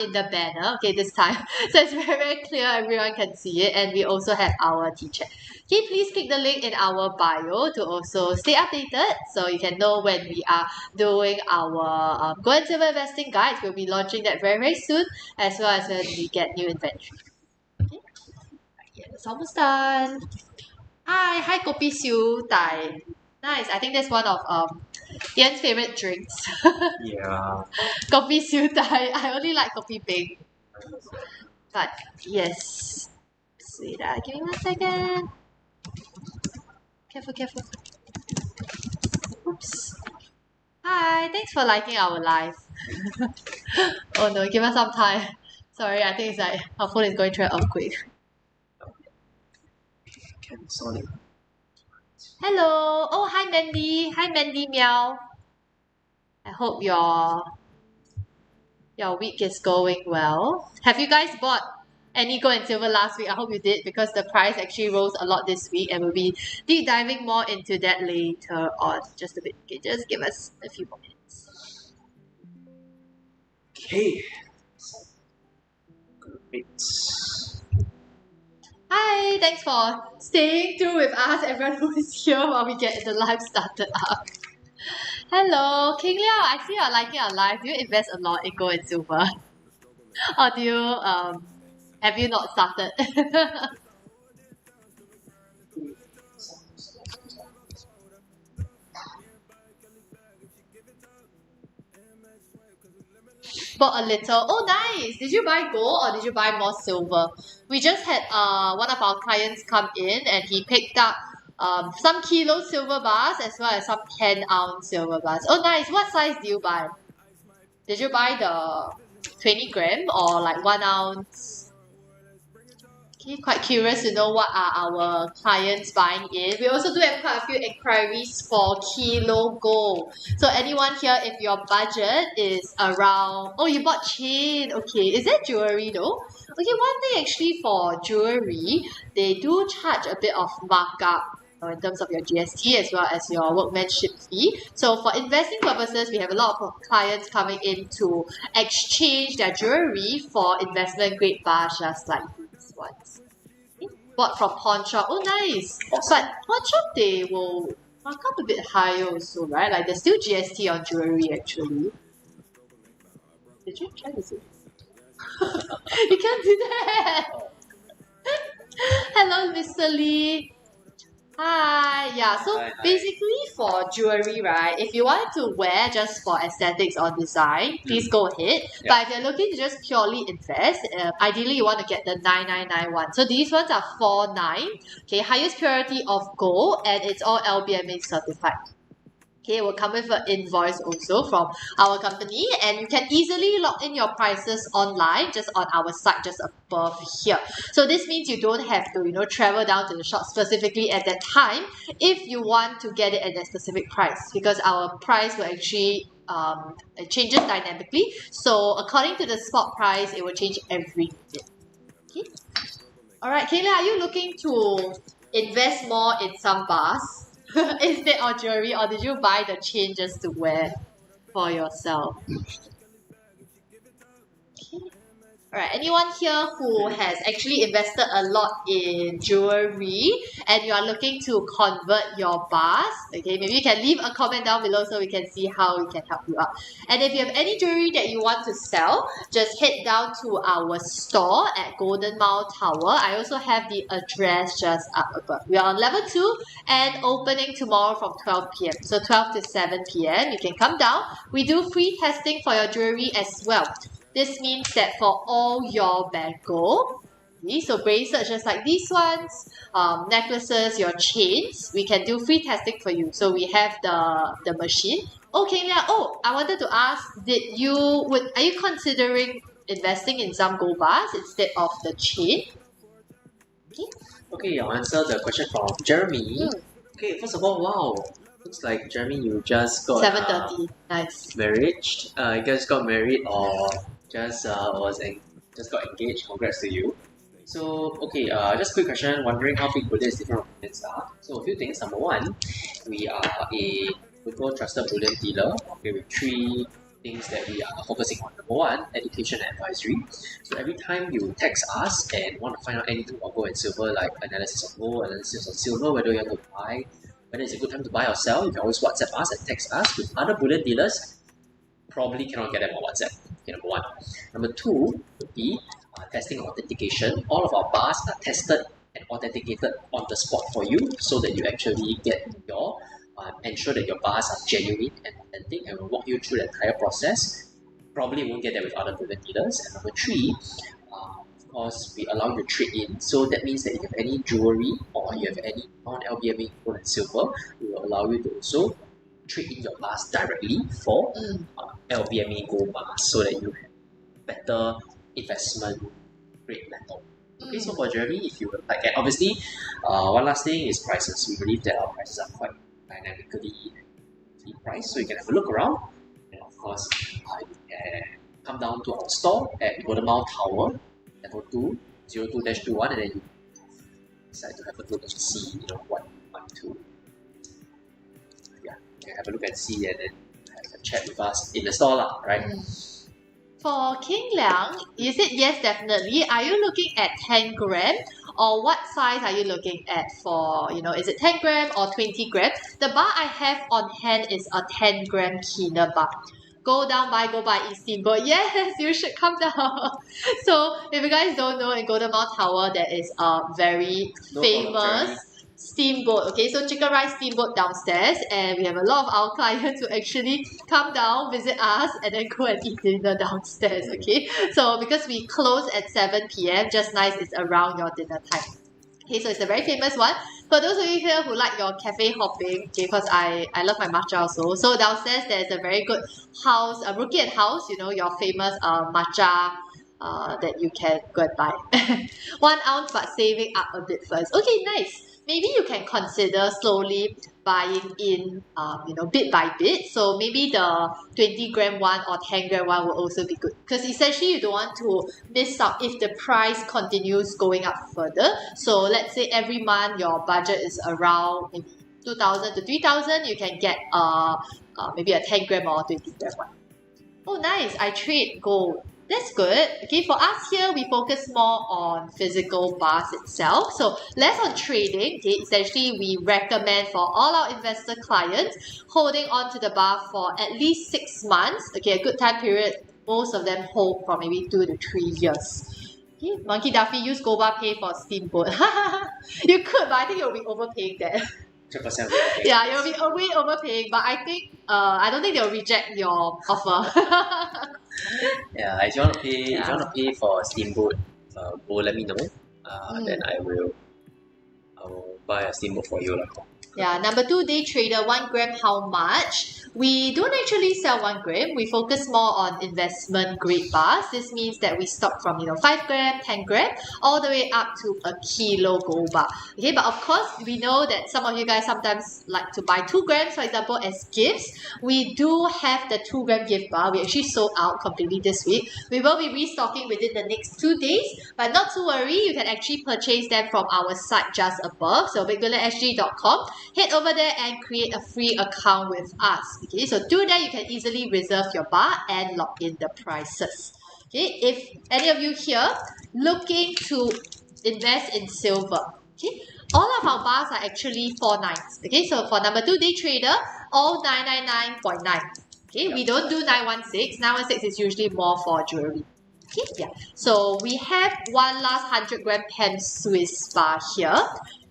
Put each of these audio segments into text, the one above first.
in the banner, okay, this time. So it's very, very clear, everyone can see it. And we also have our teacher. Okay, please click the link in our bio to also stay updated so you can know when we are doing our gold and silver investing guides. We'll be launching that very, very soon, as well as when we get new inventory. Okay, yeah, it's almost done. Hi, Kopi Siu Dai. Nice. I think that's one of Ian's favorite drinks. Yeah. Kopi Siu Dai. I only like Kopi Bing. But yes. Sweet. Give me 1 second. Careful, careful. Oops. Hi, thanks for liking our live. Oh no, give us some time. Sorry, I think it's like our phone is going through an earthquake. Sorry. Hello. Oh, hi Mandy. Hi Mandy Meow. I hope your week is going well. Have you guys bought any gold and silver last week? I hope you did because the price actually rose a lot this week and we'll be deep diving more into that later on. Just a bit. Okay, just give us a few more minutes. Okay. Great. Hi, thanks for staying through with us, everyone who is here while we get the live started up. Hello, King Liao, I see you're liking our live. Do you invest a lot in gold and silver? Or do you have you not started? Bought a little. Oh, nice. Did you buy gold or did you buy more silver? We just had one of our clients come in and he picked up some kilo silver bars as well as some 10-ounce silver bars. Oh, nice. What size do you buy? Did you buy the 20 gram or like 1 ounce? Okay, quite curious to know what are our clients buying in. We also do have quite a few inquiries for kilo gold. So anyone here, if your budget is around, oh, you bought chain. Okay, is that jewelry though? Okay, one thing actually for jewelry, they do charge a bit of markup in terms of your GST as well as your workmanship fee. So for investing purposes, we have a lot of clients coming in to exchange their jewelry for investment grade bars just like these ones. Okay, bought from pawn shop. Oh, nice. But pawn shop, they will mark up a bit higher also, right? Like there's still GST on jewelry actually. Did you try this? You can't do that. Hello, Mr. Lee. Hi, yeah, so Hi. basically for jewelry, right, if you want to wear just for aesthetics or design, please go ahead. But if you're looking to just purely invest, ideally you want to get the 9991. So these ones are 49, okay, highest purity of gold, and it's all LBMA certified. Okay, it will come with an invoice also from our company, and you can easily log in your prices online just on our site just above here. So this means you don't have to, travel down to the shop specifically at that time if you want to get it at that specific price, because our price will actually it changes dynamically. So according to the spot price, it will change every day. Okay. All right, Kayla, are you looking to invest more in some bars instead of jewelry, or did you buy the chain just to wear for yourself? Okay. Alright, anyone here who has actually invested a lot in jewelry and you are looking to convert your bars, okay, maybe you can leave a comment down below so we can see how we can help you out. And if you have any jewelry that you want to sell, just head down to our store at Golden Mile Tower. I also have the address just up above. We are on level 2 and opening tomorrow from 12 p.m. So 12 to 7 p.m. You can come down. We do free testing for your jewelry as well. This means that for all your bangle, okay, so bracelets just like these ones, necklaces, your chains, we can do free testing for you. So we have the machine. Okay, yeah. Oh, I wanted to ask, are you considering investing in some gold bars instead of the chain? Okay, I'll answer the question from Jeremy. Okay, first of all, wow, looks like Jeremy, you just got 7:30. Nice. married. You guys got married or just got engaged. Congrats to you. So okay, just a quick question. Wondering how big Bullion is different from Bullions are. So a few things. Number one, we are a local trusted bullion dealer. Okay, with 3 things that we are focusing on. Number one, education and advisory. So every time you text us and want to find out anything about gold and silver, like analysis of gold, analysis of silver, whether you want to buy, whether it's a good time to buy or sell, you can always WhatsApp us and text us. With other bullion dealers, probably cannot get them on WhatsApp. Okay, number one. Number two would be testing and authentication. All of our bars are tested and authenticated on the spot for you, so that you actually get your ensure that your bars are genuine and authentic, and will walk you through the entire process. Probably won't get that with other bullion dealers. And number three, of course, we allow you to trade in. So that means that if you have any jewelry or you have any non-LBMA gold and silver, we will allow you to also trade in your bars directly for LBMA gold bars, so that you have better investment grade metal. Okay, so for jewelry, if you would like, and obviously, one last thing is prices. We believe that our prices are quite dynamically priced, so you can have a look around, and of course, you can come down to our store at Golden Mile Tower, level 2, 02-21, and then you decide to have a look and see, what you want to. Yeah, you can have a look and see, and then have a chat with us in the store, right? For King Liang, you said yes, definitely. Are you looking at 10 gram, or what size are you looking at for, is it 10 gram or 20 gram? The bar I have on hand is a 10 gram Keener bar. Go by in Steamboat. Yes, you should come down. So if you guys don't know, in Golden Mile Tower, there is a very famous steamboat. Okay, so chicken rice steamboat downstairs, and we have a lot of our clients who actually come down, visit us, and then go and eat dinner downstairs. Okay, so because we close at 7 p.m, just nice it's around your dinner time. Okay, so it's a very famous one. For those of you here who like your cafe hopping, okay, because I love my matcha also. So downstairs there's a very good house, a Rookie and House, your famous matcha that you can go and buy. 1 ounce, but saving up a bit first. Okay, nice. Maybe you can consider slowly buying in, bit by bit. So maybe the 20 gram one or 10 gram one will also be good. Because essentially you don't want to miss out if the price continues going up further. So let's say every month your budget is around maybe 2,000 to 3,000. You can get maybe a 10 gram or 20 gram one. Oh, nice. I trade gold. That's good. Okay, for us here, we focus more on physical bars itself. So less on trading. Okay, essentially we recommend for all our investor clients holding on to the bar for at least 6 months. Okay, a good time period. Most of them hold for maybe 2 to 3 years. Okay, Monkey Duffy, use gold bar pay for steamboat. You could, but I think you'll be overpaying that. 2%. Yeah, you'll be way overpaying, but I think I don't think they'll reject your offer. Yeah, if you want to pay for steamboat, go let me know. Then I will buy a steamboat for you. Yeah, number 2, day trader, 1 gram, how much? We don't actually sell 1 gram. We focus more on investment grade bars. This means that we stock from 5 gram, 10 gram, all the way up to a kilo gold bar. Okay, but of course we know that some of you guys sometimes like to buy 2 grams, for example, as gifts. We do have the 2 gram gift bar. We actually sold out completely this week. We will be restocking within the next 2 days, but not to worry. You can actually purchase them from our site just above. So bigbullionsg.com. Head over there and create a free account with us. Okay, so through there you can easily reserve your bar and lock in the prices. Okay, if any of you here looking to invest in silver, okay, all of our bars are actually 4/9. Okay, so for number 2 day trader, all 999.9. Okay, we don't do 916. 916 is usually more for jewelry. Okay, yeah. So we have one last 100 gram Pem Swiss bar here.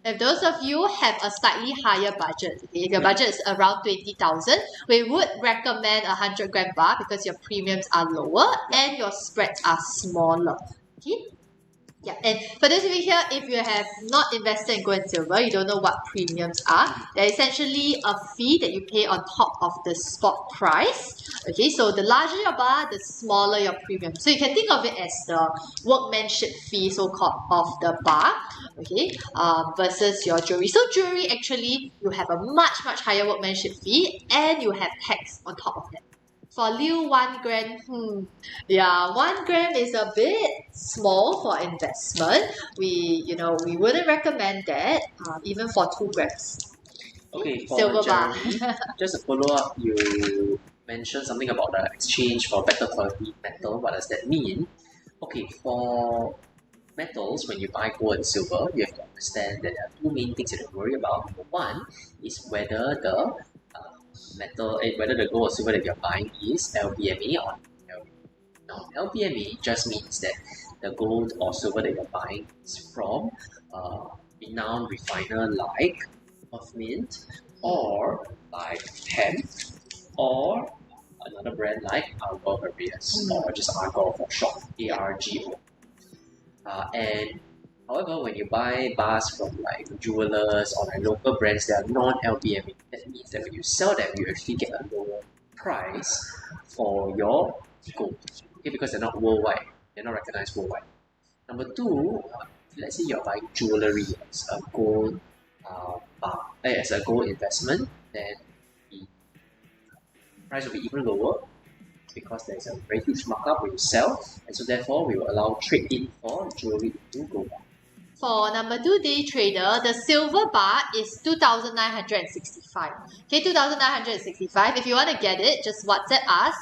If those of you have a slightly higher budget, okay, if your budget is around 20,000, we would recommend a 100 gram bar because your premiums are lower and your spreads are smaller. Okay. Yeah, and for those of you here, if you have not invested in gold and silver, you don't know what premiums are. They're essentially a fee that you pay on top of the spot price. Okay, so the larger your bar, the smaller your premium. So you can think of it as the workmanship fee, so-called, of the bar, okay, versus your jewelry. So jewelry, actually, you have a much higher workmanship fee and you have tax on top of that. For Liu, 1 gram, yeah, 1 gram is a bit small for investment. We wouldn't recommend that, even for 2 grams. Okay, for silver bar. jewelry, just a follow up, you mentioned something about the exchange for better quality metal. What does that mean? Okay, for metals, when you buy gold and silver, you have to understand that there are two main things you have to worry about. Number one is whether the whether the gold or silver that you're buying is LBMA or LBMA. Now, LBMA just means that the gold or silver that you're buying is from a renowned refiner like Earth Mint or like Hemp or another brand like Argo Barriers or just Argo for short, ARGO. And however, when you buy bars from like jewelers or like local brands that are non-LBMA, that means that when you sell them, you actually get a lower price for your gold. Okay, because they're not worldwide, they're not recognized worldwide. Number two, let's say you're buying jewelry as a gold as a gold investment, then the price will be even lower because there's a very huge markup when you sell, and so therefore we will allow trade-in for jewelry to go back. For number 2 day trader, the silver bar is 2,965. Okay, 2,965. If you want to get it, just WhatsApp us.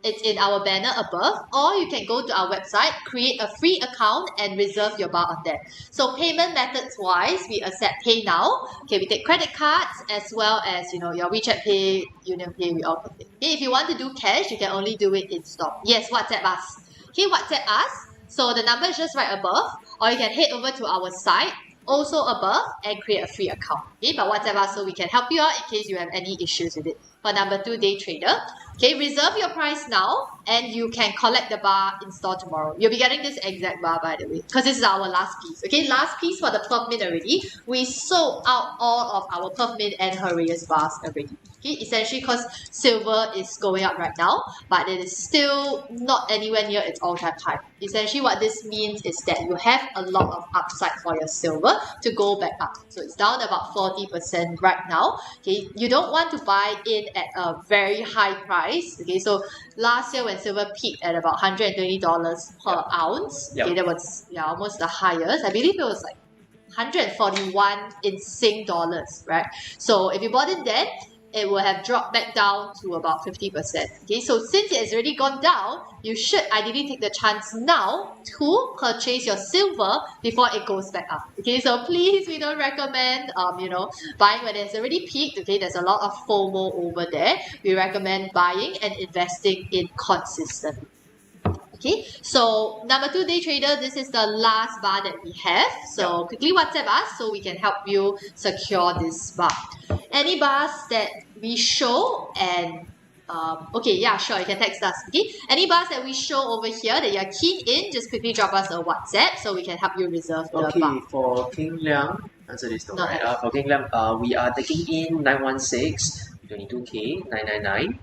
It's in our banner above, or you can go to our website, create a free account and reserve your bar on there. So payment methods wise, we accept Pay Now. Okay, we take credit cards as well as your WeChat Pay, Union Pay, we all take. Okay, if you want to do cash, you can only do it in store. Yes, WhatsApp us. Okay, WhatsApp us. So the number is just right above, or you can head over to our site, also above, and create a free account. Okay, but WhatsApp us so we can help you out in case you have any issues with it. For number 2 day trader, okay, reserve your price now and you can collect the bar in store tomorrow. You'll be getting this exact bar, by the way, because this is our last piece. Okay, last piece for the Perth Mint already. We sold out all of our Perth Mint and Herreus bars already. Okay, essentially because silver is going up right now, but it is still not anywhere near its all-time high. Essentially what this means is that you have a lot of upside for your silver to go back up. So it's down about 40% right now. Okay, you don't want to buy in at a very high price. Okay, so last year when silver peaked at about $120 per ounce, okay, that was almost the highest. I believe it was like 141 in Sing dollars, right? So if you bought it then, it will have dropped back down to about 50%. Okay, so since it has already gone down, you should ideally take the chance now to purchase your silver before it goes back up. Okay, so please, we don't recommend buying when it's already peaked. Okay, there's a lot of FOMO over there. We recommend buying and investing in consistently. Okay, so number 2 day trader, this is the last bar that we have. So quickly WhatsApp us so we can help you secure this bar. Any bars that we show and okay, yeah, sure, you can text us. Okay, any bars that we show over here that you're keen in, just quickly drop us a WhatsApp so we can help you reserve the bar. Okay, for King Liang, answer this no, right? For King Liang, we are taking in 916. 22K, 999,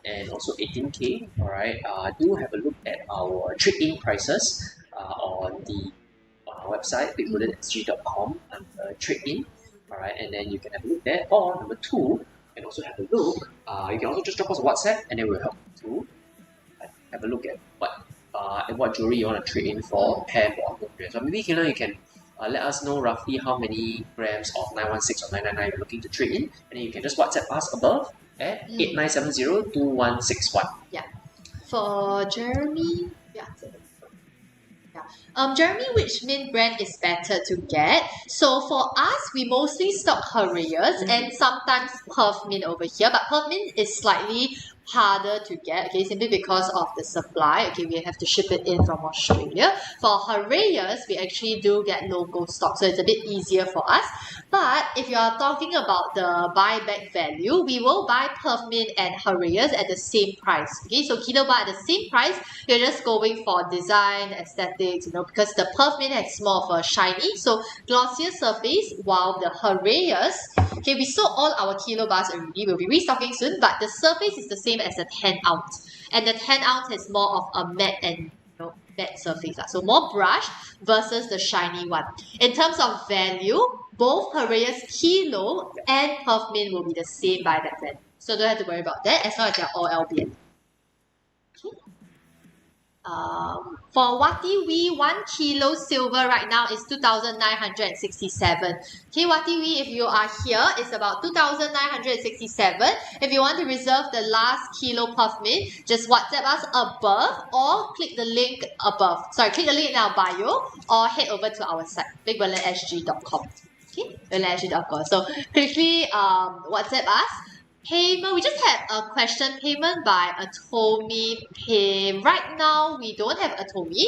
and also 18K. Alright, do have a look at our trade-in prices on our website, bullion.sg.com under trade-in. Alright, and then you can have a look there. Or number 2, you can also have a look. You can also just drop us a WhatsApp, and then we'll help you to have a look at what jewelry you want to trade in for, pair or gold. So maybe you can. Let us know roughly how many grams of 916 or 999 you're looking to trade in, and then you can just WhatsApp us above at 8970-2161. Yeah. For Jeremy, Jeremy, which mint brand is better to get? So for us, we mostly stock Herreus and sometimes Perth Mint over here, but Perth Mint is slightly harder to get, okay, simply because of the supply. Okay, we have to ship it in from Australia. For Herreus, we actually do get local stock, so it's a bit easier for us. But if you are talking about the buyback value, we will buy Perth Mint and Herreus at the same price. Okay, so kilo bar at the same price. You're just going for design, aesthetics, because the Perth Mint has more of a shiny, so glossier surface, while the Herreus, okay, we sold all our kilo bars already. We'll be restocking soon, but the surface is the same as the 10 ounce, and the 10 ounce has more of a matte and matte surface, so more brush versus the shiny one. In terms of value, both Herreus kilo and Perth Mint will be the same by that value, so don't have to worry about that as long as they're all LBN. For Wati Wee, 1 kilo silver right now is 2,967. Okay, Wati Wee, if you are here, it's about 2,967. If you want to reserve the last kilo puff mint, just WhatsApp us above or click the link above. Sorry, click the link in our bio or head over to our site, bigbullonsg.com. Okay, bullonsg.com. So quickly WhatsApp us. Payment, we just had a question. Payment by Atomy Pay. Right now, we don't have Atomy.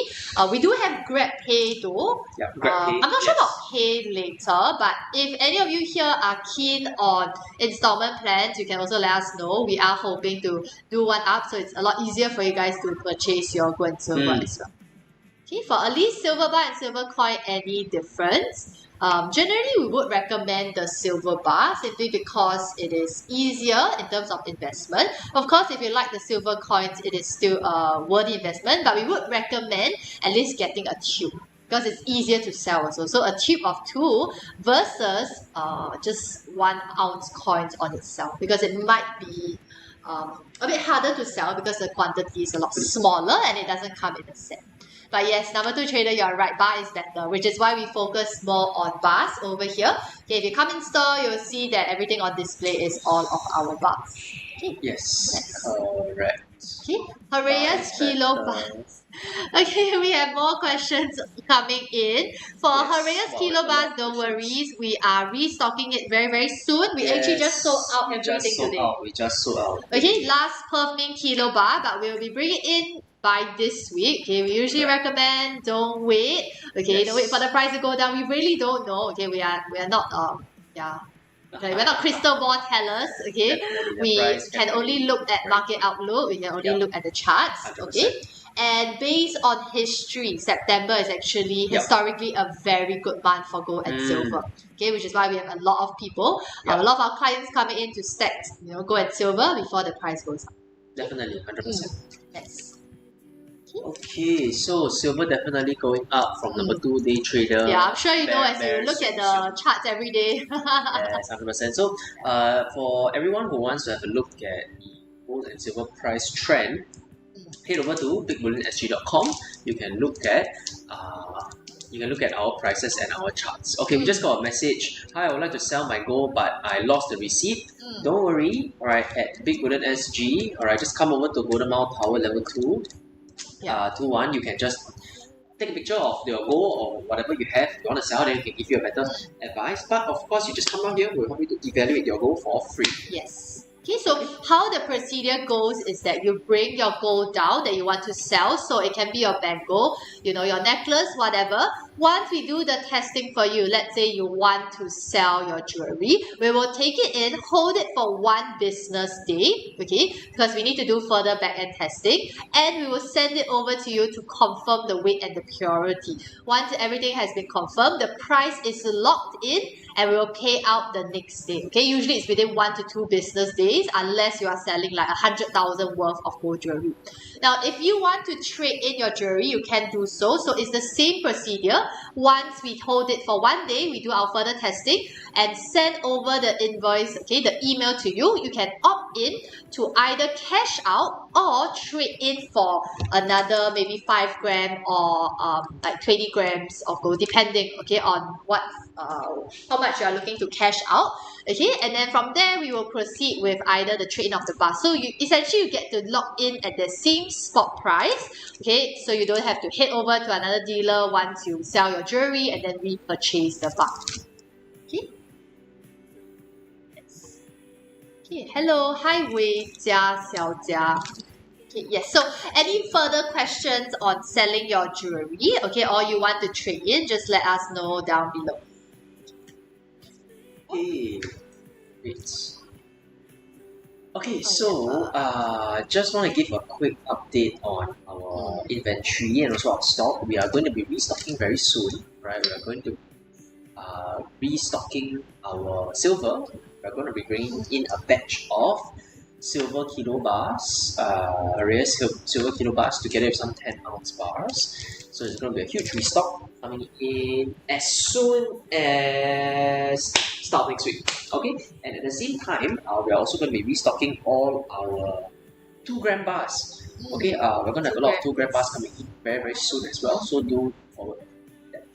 We do have GrabPay though. Yeah, GrabPay. I'm not sure about Pay Later, but if any of you here are keen on installment plans, you can also let us know. We are hoping to do one up, so it's a lot easier for you guys to purchase your gold and silver as well. Okay, for at least silver bar and silver coin, any difference? Generally, we would recommend the silver bar simply because it is easier in terms of investment. Of course, if you like the silver coins, it is still a worthy investment, but we would recommend at least getting a tube because it's easier to sell also. So a tube of 2 versus just 1 ounce coins on itself, because it might be a bit harder to sell because the quantity is a lot smaller and it doesn't come in a set. But yes, number 2 trader, you're right, bar is better, which is why we focus more on bars over here. Okay, if you come in store, you'll see that everything on display is all of our bars. Okay. Yes, correct. Okay, Horaeus Kilo bars. Okay, we have more questions coming in. For Horaeus Kilo bars, don't worry, we are restocking it very, very soon. We actually just sold out everything today. We just sold out. Okay, last Perth Kilo bar, but we'll be bringing in by this week. Okay, we usually recommend don't wait. Okay, don't wait for the price to go down. We really don't know. Okay, we are not okay, we're not crystal ball tellers. Okay, we can only look at market outlook. We can only look at the charts. 100%. Okay, and based on history, September is actually historically a very good month for gold and silver. Okay, which is why we have a lot of people, a lot of our clients coming in to stack, gold and silver before the price goes up. Definitely, 100%. Yes. Okay, so silver definitely going up from number 2 day trader. Yeah, I'm sure you know as you look at the charts every day. Yes, 100%. So, for everyone who wants to have a look at the gold and silver price trend, head over to bigbullonsg.com. You can look at our prices and our charts. Okay, we just got a message. Hi, I would like to sell my gold, but I lost the receipt. Don't worry. All right, at Big Bullion SG. All right, just come over to Golden Mile Tower level 2. 2-1, you can just take a picture of your gold or whatever you have. If you want to sell, then we can give you a better advice. But of course, you just come down here, we'll help you to evaluate your gold for free. Yes. Okay, so how the procedure goes is that you bring your gold down that you want to sell. So it can be your bank gold, your necklace, whatever. Once we do the testing for you, let's say you want to sell your jewelry, we will take it in, hold it for 1 business day, okay, because we need to do further back-end testing, and we will send it over to you to confirm the weight and the purity. Once everything has been confirmed, the price is locked in and we will pay out the next day. Okay, usually it's within 1 to 2 business days unless you are selling like 100,000 worth of gold jewelry. Now, if you want to trade in your jewelry, you can do so. So it's the same procedure. Once we hold it for 1 day, we do our further testing and send over the invoice, okay, the email to you. You can opt in to either cash out or trade in for another maybe 5 gram or like 20 grams of gold, depending, okay, on what how much you are looking to cash out. Okay, and then from there we will proceed with either the trade-in of the bar. So you essentially get to lock in at the same spot price. Okay, so you don't have to head over to another dealer once you sell your jewelry and then repurchase the bar. Okay. Yes. Okay. Hello. Hi, Wei Jia Xiao Jia. Okay, yes. So any further questions on selling your jewelry, okay, or you want to trade in, just let us know down below. Okay, great. Okay, so just want to give a quick update on our inventory and also our stock. We are going to be restocking very soon, right? We are going to restocking our silver. We are going to be bringing in a batch of silver kilo bars, rare silver kilo bars together with some 10-ounce bars. So it's going to be a huge restock coming in as soon as start next week. Okay, and at the same time, we are also going to be restocking all our 2-gram bars. Okay, we're gonna have a lot of 2 gram bars coming in very soon as well. So do forward that.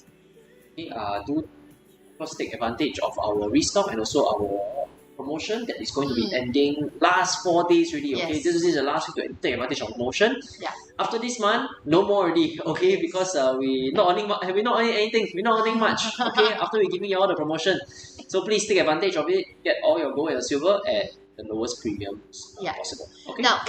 Okay, do of course take advantage of our restock and also our promotion that is going to be ending last 4 days already. Okay, Yes. this is the last week to take advantage of promotion. Yeah. After this month, no more already. Okay, because we not earning anything. We're not earning much. Okay, after we giving you all the promotion, so please take advantage of it. Get all your gold and your silver at the lowest premiums possible. Okay. Now,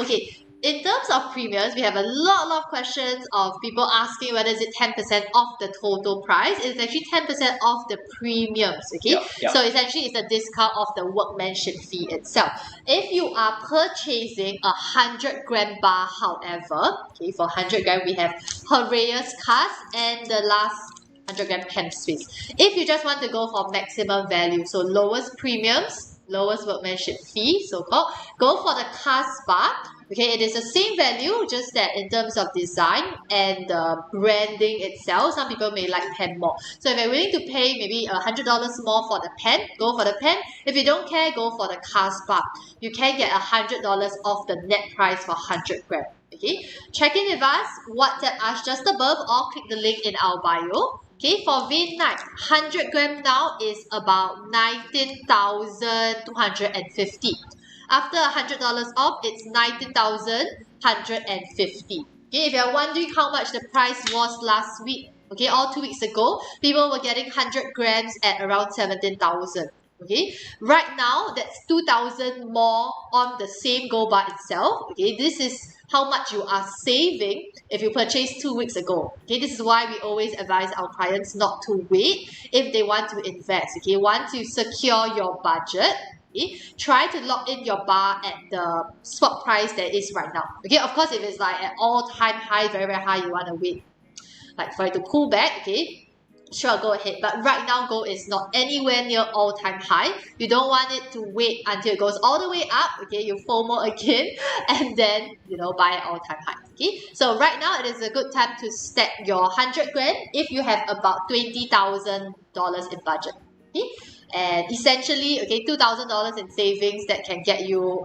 in terms of premiums, we have a lot of questions of people asking whether is it 10% off the total price. It's actually 10% off the premiums, okay? Yep. So essentially it's a discount of the workmanship fee itself. If you are purchasing a 100 gram bar, however, okay, for 100 gram we have Herrera's cast and the last 100 gram pen Swiss. If you just want to go for maximum value, so lowest premiums, lowest workmanship fee, so-called, go for the cast bar. Okay, it is the same value, just that in terms of design and the branding itself, some people may like pen more. So if you're willing to pay maybe $100 more for the pen, go for the pen. If you don't care, go for the cast bar. You can get $100 off the net price for 100 gram. Okay, check in with us, WhatsApp us just above or click the link in our bio. Okay, for Vein 9, 100 gram now is about 19,250. After $100 off, it's 19,150. Okay, if you're wondering how much the price was last week, okay, or 2 weeks ago, people were getting 100 grams at around 17,000. Okay, right now that's 2,000 more on the same gold bar itself. Okay, this is how much you are saving if you purchased 2 weeks ago. Okay, this is why we always advise our clients not to wait if they want to invest. Okay, once you secure your budget, okay, try to lock in your bar at the spot price that is right now. Okay, of course, if it's like at all-time high, very high, you want to wait like for it to pull back, okay, sure, go ahead. But right now, gold is not anywhere near all-time high. You don't want it to wait until it goes all the way up, okay, you FOMO again, and then, buy at all-time high, okay? So right now, it is a good time to stack your 100 grand if you have about $20,000 in budget, okay? And essentially, okay, $2,000 in savings that can get you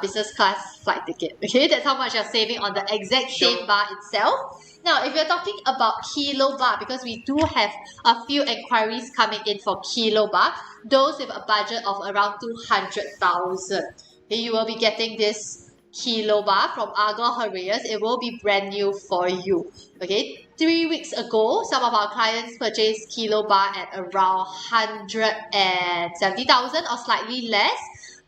business class flight ticket. Okay, that's how much you're saving on the exact same bar itself. Now, if you're talking about kilo bar, because we do have a few inquiries coming in for kilo bar, those with a budget of around 200,000, okay, you will be getting this kilo bar from Argyle Herrera's. It will be brand new for you. Okay, 3 weeks ago, some of our clients purchased kilo bar at around 170,000 or slightly less.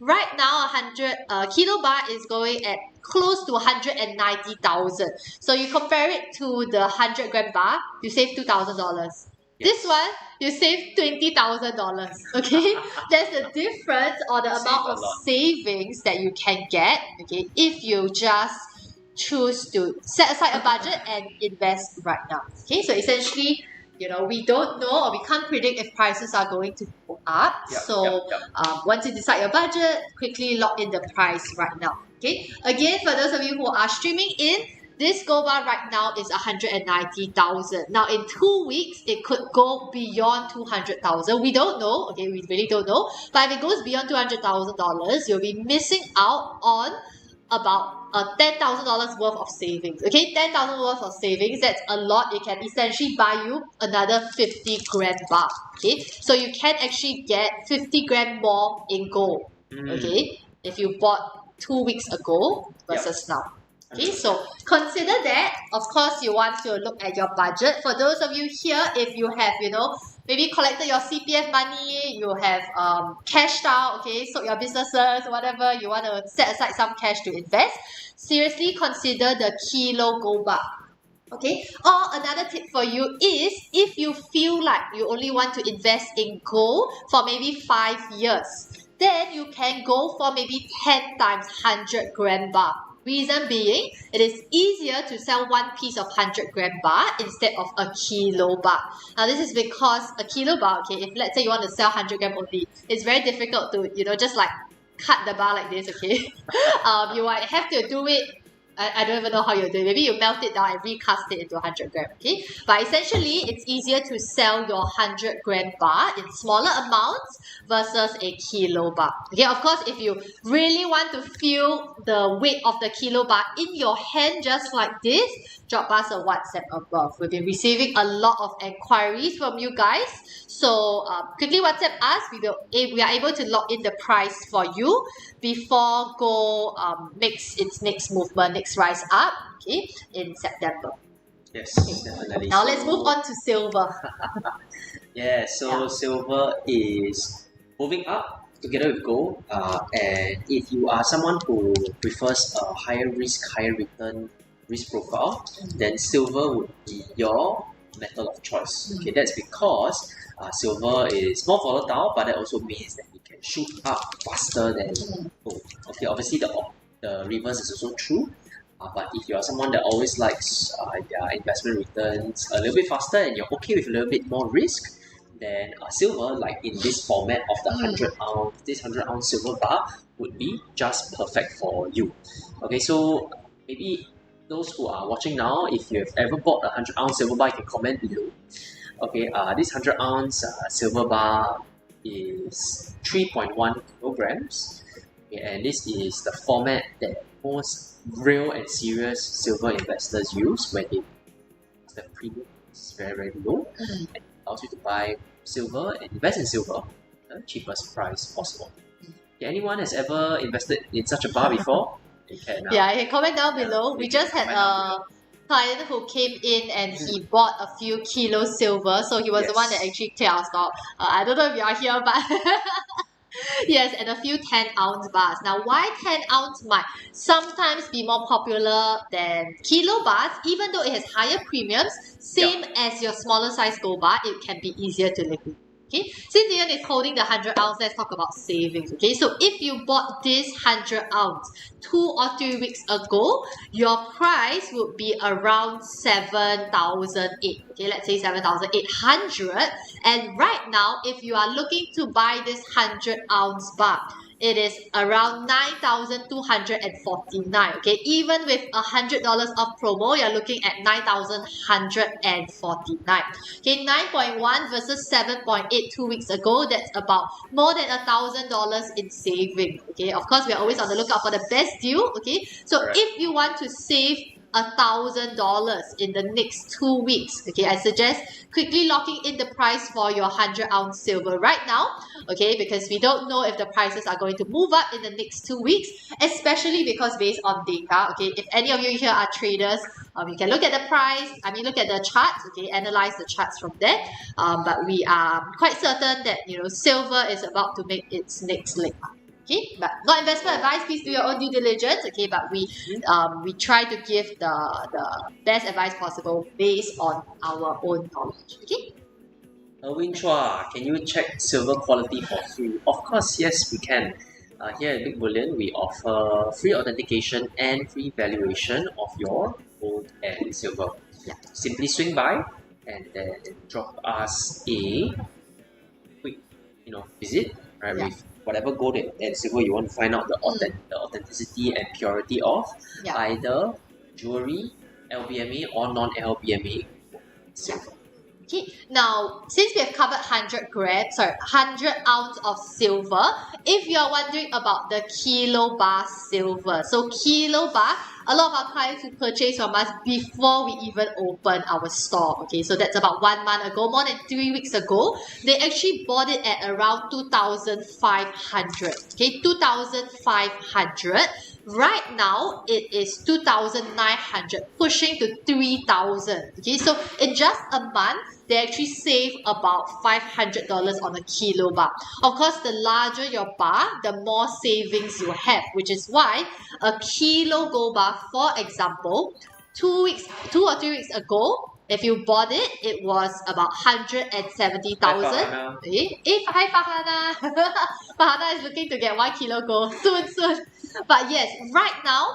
Right now, 100 kilo bar is going at close to 190,000. So you compare it to the 100 gram bar, you save $2,000. This one, you save $20,000. Okay, that's the difference or the amount of savings that you can get. Okay, if you just choose to set aside a budget and invest right now. Okay, so essentially, we don't know or we can't predict if prices are going to go up. Once you decide your budget, quickly lock in the price right now. Okay, again, for those of you who are streaming in, this gold bar right now is 190,000. Now, in 2 weeks, it could go beyond 200,000. We don't know. Okay, we really don't know. But if it goes beyond $200,000, you'll be missing out on about $10,000 worth of savings. Okay, 10,000 worth of savings, that's a lot. It can essentially buy you another 50 grand bar. Okay, so you can actually get 50 grand more in gold. Okay, if you bought 2 weeks ago versus now. Okay, so consider that. Of course, you want to look at your budget. For those of you here, if you have, maybe collected your CPF money, you have cashed out, okay, sold your businesses, whatever, you want to set aside some cash to invest, seriously consider the kilo gold bar. Okay, or another tip for you is if you feel like you only want to invest in gold for maybe 5 years, then you can go for maybe 10 times 100 gram bar. Reason being, it is easier to sell one piece of 100 gram bar instead of a kilo bar. Now, this is because a kilo bar, okay, if let's say you want to sell 100 gram only, it's very difficult to, just like cut the bar like this, okay? You might have to do it I don't even know how you're doing. Maybe you melt it down and recast it into 100 gram, okay? But essentially, it's easier to sell your 100 gram bar in smaller amounts versus a kilo bar. Okay, of course, if you really want to feel the weight of the kilo bar in your hand just like this, drop us a WhatsApp above. We've been receiving a lot of enquiries from you guys. So quickly WhatsApp us. We are able to lock in the price for you before gold makes its next movement, next rise up, okay, in September. Yes, definitely. Now let's move on to silver. Yeah, so silver is moving up together with gold. And if you are someone who prefers a higher risk, higher return risk profile, then silver would be your metal of choice. Okay, that's because silver is more volatile, but that also means that it can shoot up faster than gold. Okay, obviously the reverse is also true. But if you are someone that always likes their investment returns a little bit faster and you're okay with a little bit more risk, then silver, like in this format of the 100-ounce silver bar, would be just perfect for you. Okay, so maybe those who are watching now, if you have ever bought a 100-ounce silver bar, you can comment below. Okay, this 100-ounce silver bar is 3.1 kilograms. Okay, and this is the format that most real and serious silver investors use when the premium is very, very low, and it allows you to buy silver and invest in silver at the cheapest price possible. Okay, anyone has ever invested in such a bar before? You can, You can comment down below. We just had a client who came in and he bought a few kilos silver, so he was the one that actually cleared our stock. I don't know if you are here, but yes, and a few 10-ounce bars. Now, why 10-ounce might sometimes be more popular than kilo bars, even though it has higher premiums, same as your smaller size gold bar, it can be easier to liquidate. Okay, since Ian is holding the 100-ounce, let's talk about savings. Okay, so if you bought this 100-ounce 2 or 3 weeks ago, your price would be around 7,800. Okay, let's say 7,800. And right now, if you are looking to buy this 100-ounce bar, it is around 9,249. Okay, even with $100 off promo, you're looking at 9,149. Okay, 9.1 versus 7.8 2 weeks ago. That's about more than $1,000 in saving. Okay, of course, we are always on the lookout for the best deal. Okay, so if you want to save $1,000 in the next 2 weeks, okay, I suggest quickly locking in the price for your 100-ounce silver right now, okay, because we don't know if the prices are going to move up in the next 2 weeks, especially because based on data. Okay, if any of you here are traders, you can look at the price, look at the charts, okay, analyze the charts from there, but we are quite certain that, silver is about to make its next leg up. Okay, but not investment advice. Please do your own due diligence. Okay, but we try to give the best advice possible based on our own knowledge. Okay. Erwin Chua, can you check silver quality for free? Of course, yes, we can. Here at Big Bullion, we offer free authentication and free valuation of your gold and silver. Yeah. Simply swing by and then drop us a quick, visit, right? Yeah. With whatever gold and silver you want to find out the authenticity and purity of, either jewelry, LBMA or non-LBMA silver. Okay, now since we have covered 100 ounce of silver, if you are wondering about the kilo bar silver, so kilo bar, a lot of our clients who purchase from us before we even open our store, okay, so that's about 1 month ago, more than 3 weeks ago, they actually bought it at around 2,500, okay, 2,500. Right now, it is 2,900, pushing to 3,000. Okay, so in just a month, they actually save about $500 on a kilo bar. Of course, the larger your bar, the more savings you have, which is why a kilo gold bar, for example, 2 or 3 weeks ago, if you bought it, it was about 170,000. Okay. Hi Farhana. Farhana is looking to get 1 kilo gold soon. But yes, right now,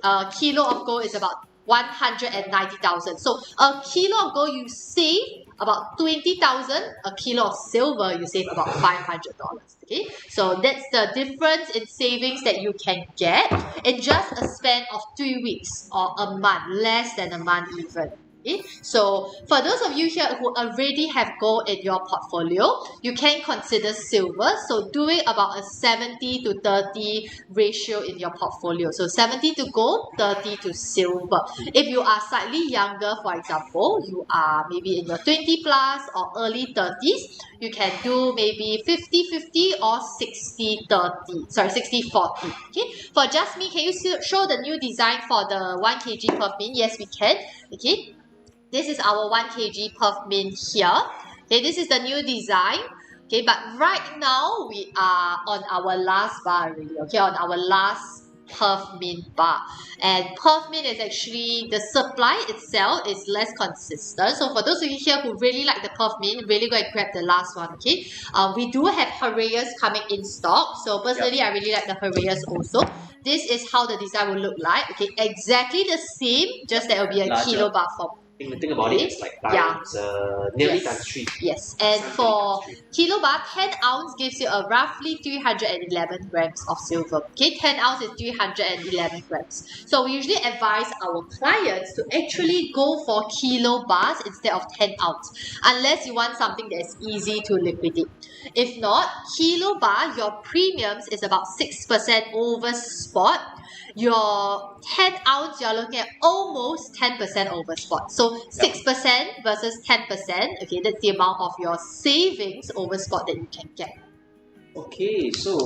a kilo of gold is about 190,000. So a kilo of gold, you save about 20,000, a kilo of silver, you save about $500. Okay, so that's the difference in savings that you can get in just a span of 3 weeks or a month, less than a month even. Okay, so for those of you here who already have gold in your portfolio, you can consider silver. So doing about a 70 to 30 ratio in your portfolio. So 70 to gold, 30 to silver. If you are slightly younger, for example, you are maybe in your 20 plus or early 30s, you can do maybe 50-50 or 60-30. Sorry, 60-40. Okay, for just me, can you show the new design for the 1 kg Perth mint? Yes, we can. Okay, this is our 1 kg Perth mint here. Okay, this is the new design. Okay, but right now we are on our last bar already. Okay, on our last Perth mint bar. And Perth mint is actually, the supply itself is less consistent. So for those of you here who really like the Perth mint, really go and grab the last one. Okay, we do have Herreas coming in stock. So personally, I really like the Herreas also. This is how the design will look like. Okay, exactly the same, just that it will be a Larger. kilo bar form. Think about it, it's like times, nearly times 3. Yes, and for kilo bar, 10 ounce gives you a roughly 311 grams of silver. Okay, 10 ounce is 311 grams. So we usually advise our clients to actually go for kilo bars instead of 10 ounce, unless you want something that is easy to liquidate. If not, kilo bar, your premiums is about 6% over spot. Your 10 ounce, you're looking at almost 10% over spot. So 6% versus 10%, okay, that's the amount of your savings over spot that you can get. Okay, so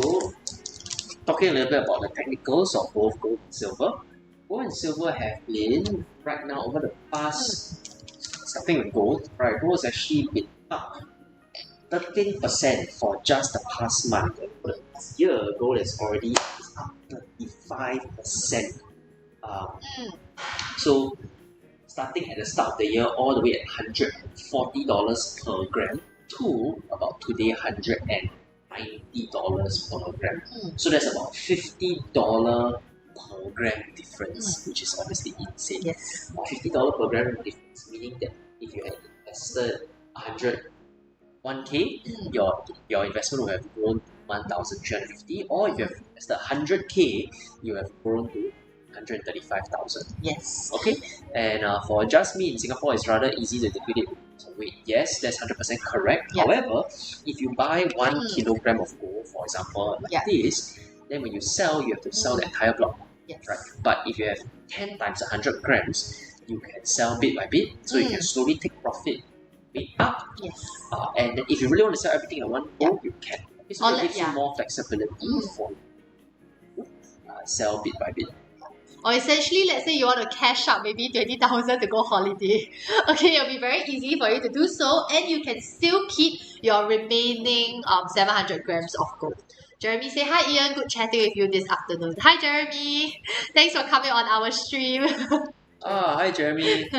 talking a little bit about the technicals of both gold and silver. Gold and silver have been, right now, over the past, starting with gold, right, gold has actually been up 13% for just the past month. For the past year, gold is already up 35%. So starting at the start of the year, all the way at $140 per gram to about today $190 per gram. So that's about $50 per gram difference, which is obviously insane. Yes. $50 per gram difference, meaning that if you had invested 1K, your investment will have grown to 1,350, or if you have invested 100K, you have grown to 135,000. Yes. Okay, and for just me in Singapore, it's rather easy to liquidate. So wait, yes, that's 100% correct. Yeah. However, if you buy 1 kilogram of gold, for example, like this, then when you sell, you have to sell the entire block. Yes. Right? But if you have 10 times 100 grams, you can sell bit by bit, so you can slowly take profit bit up. Yes. And then if you really want to sell everything at one go, you can. So it gives you more flexibility for sell bit by bit. Or essentially, let's say you want to cash out maybe 20,000 to go holiday. Okay, it'll be very easy for you to do so, and you can still keep your remaining 700 grams of gold. Jeremy, say hi, Ian. Good chatting with you this afternoon. Hi, Jeremy. Thanks for coming on our stream. Hi, Jeremy.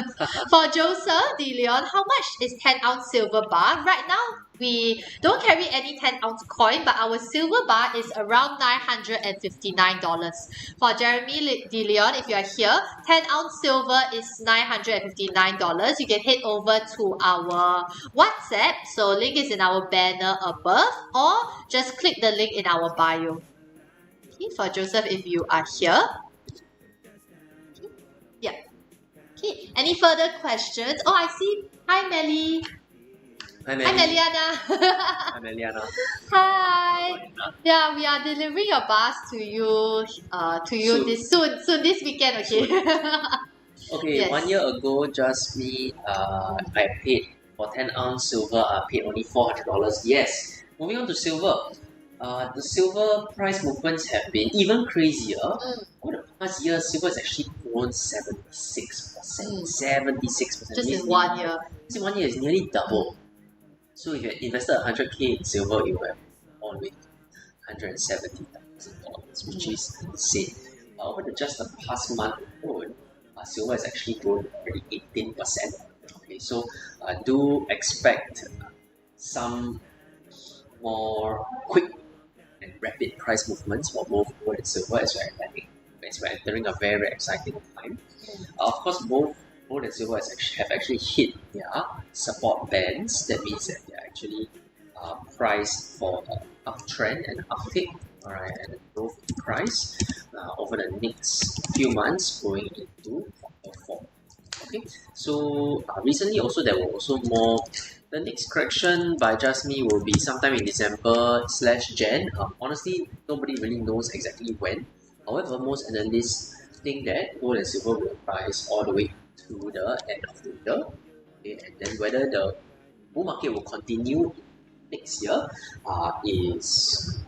For Joseph De Leon, how much is 10 ounce silver bar? Right now, we don't carry any 10 ounce coin, but our silver bar is around $959. For Jeremy De Leon, if you are here, 10 ounce silver is $959. You can head over to our WhatsApp. So link is in our banner above, or just click the link in our bio. Okay, for Joseph, if you are here. Yeah. Okay, any further questions? Oh, I see. Hi, Melly. Hi, Hi, Meliana. Hi, Meliana. Hi. Yeah, we are delivering your bars to you. Soon. This weekend. Okay. Okay. Yes. 1 year ago, just me. I paid for 10 ounce silver. I paid only $400. Yes. Moving on to silver. The silver price movements have been even crazier. Over the past year, silver has actually grown 76%. 76%. Just in 1 year. Just in 1 year, it's nearly double. So if you had invested 100K in silver, you would have on with $170,000, which is insane. Over just the past month alone, silver has actually grown already 18%. Okay, so do expect some more quick and rapid price movements for both gold and silver as we're entering a very exciting time. Of course, both gold and silver have actually hit their support bands. That means that they're actually priced for an uptrend and uptick, alright, and a growth in price over the next few months going into quarter four. Okay, so recently also there were also more. The next correction by Just Me will be sometime in December/Jan. Honestly, nobody really knows exactly when. However, most analysts think that gold and silver will rise all the way to the end of the year. Okay, and then whether the bull market will continue next year is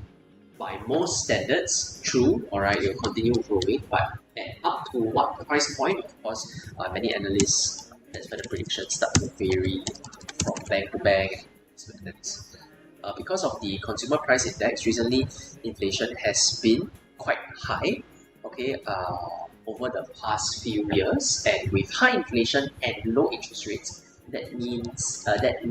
by most standards true. Alright, it will continue growing, but at up to what price point? Of course, many analysts, that's where the predictions start to vary from bank to bank. Because of the consumer price index, recently inflation has been quite high. Okay, over the past few years, and with high inflation and low interest rates, that means that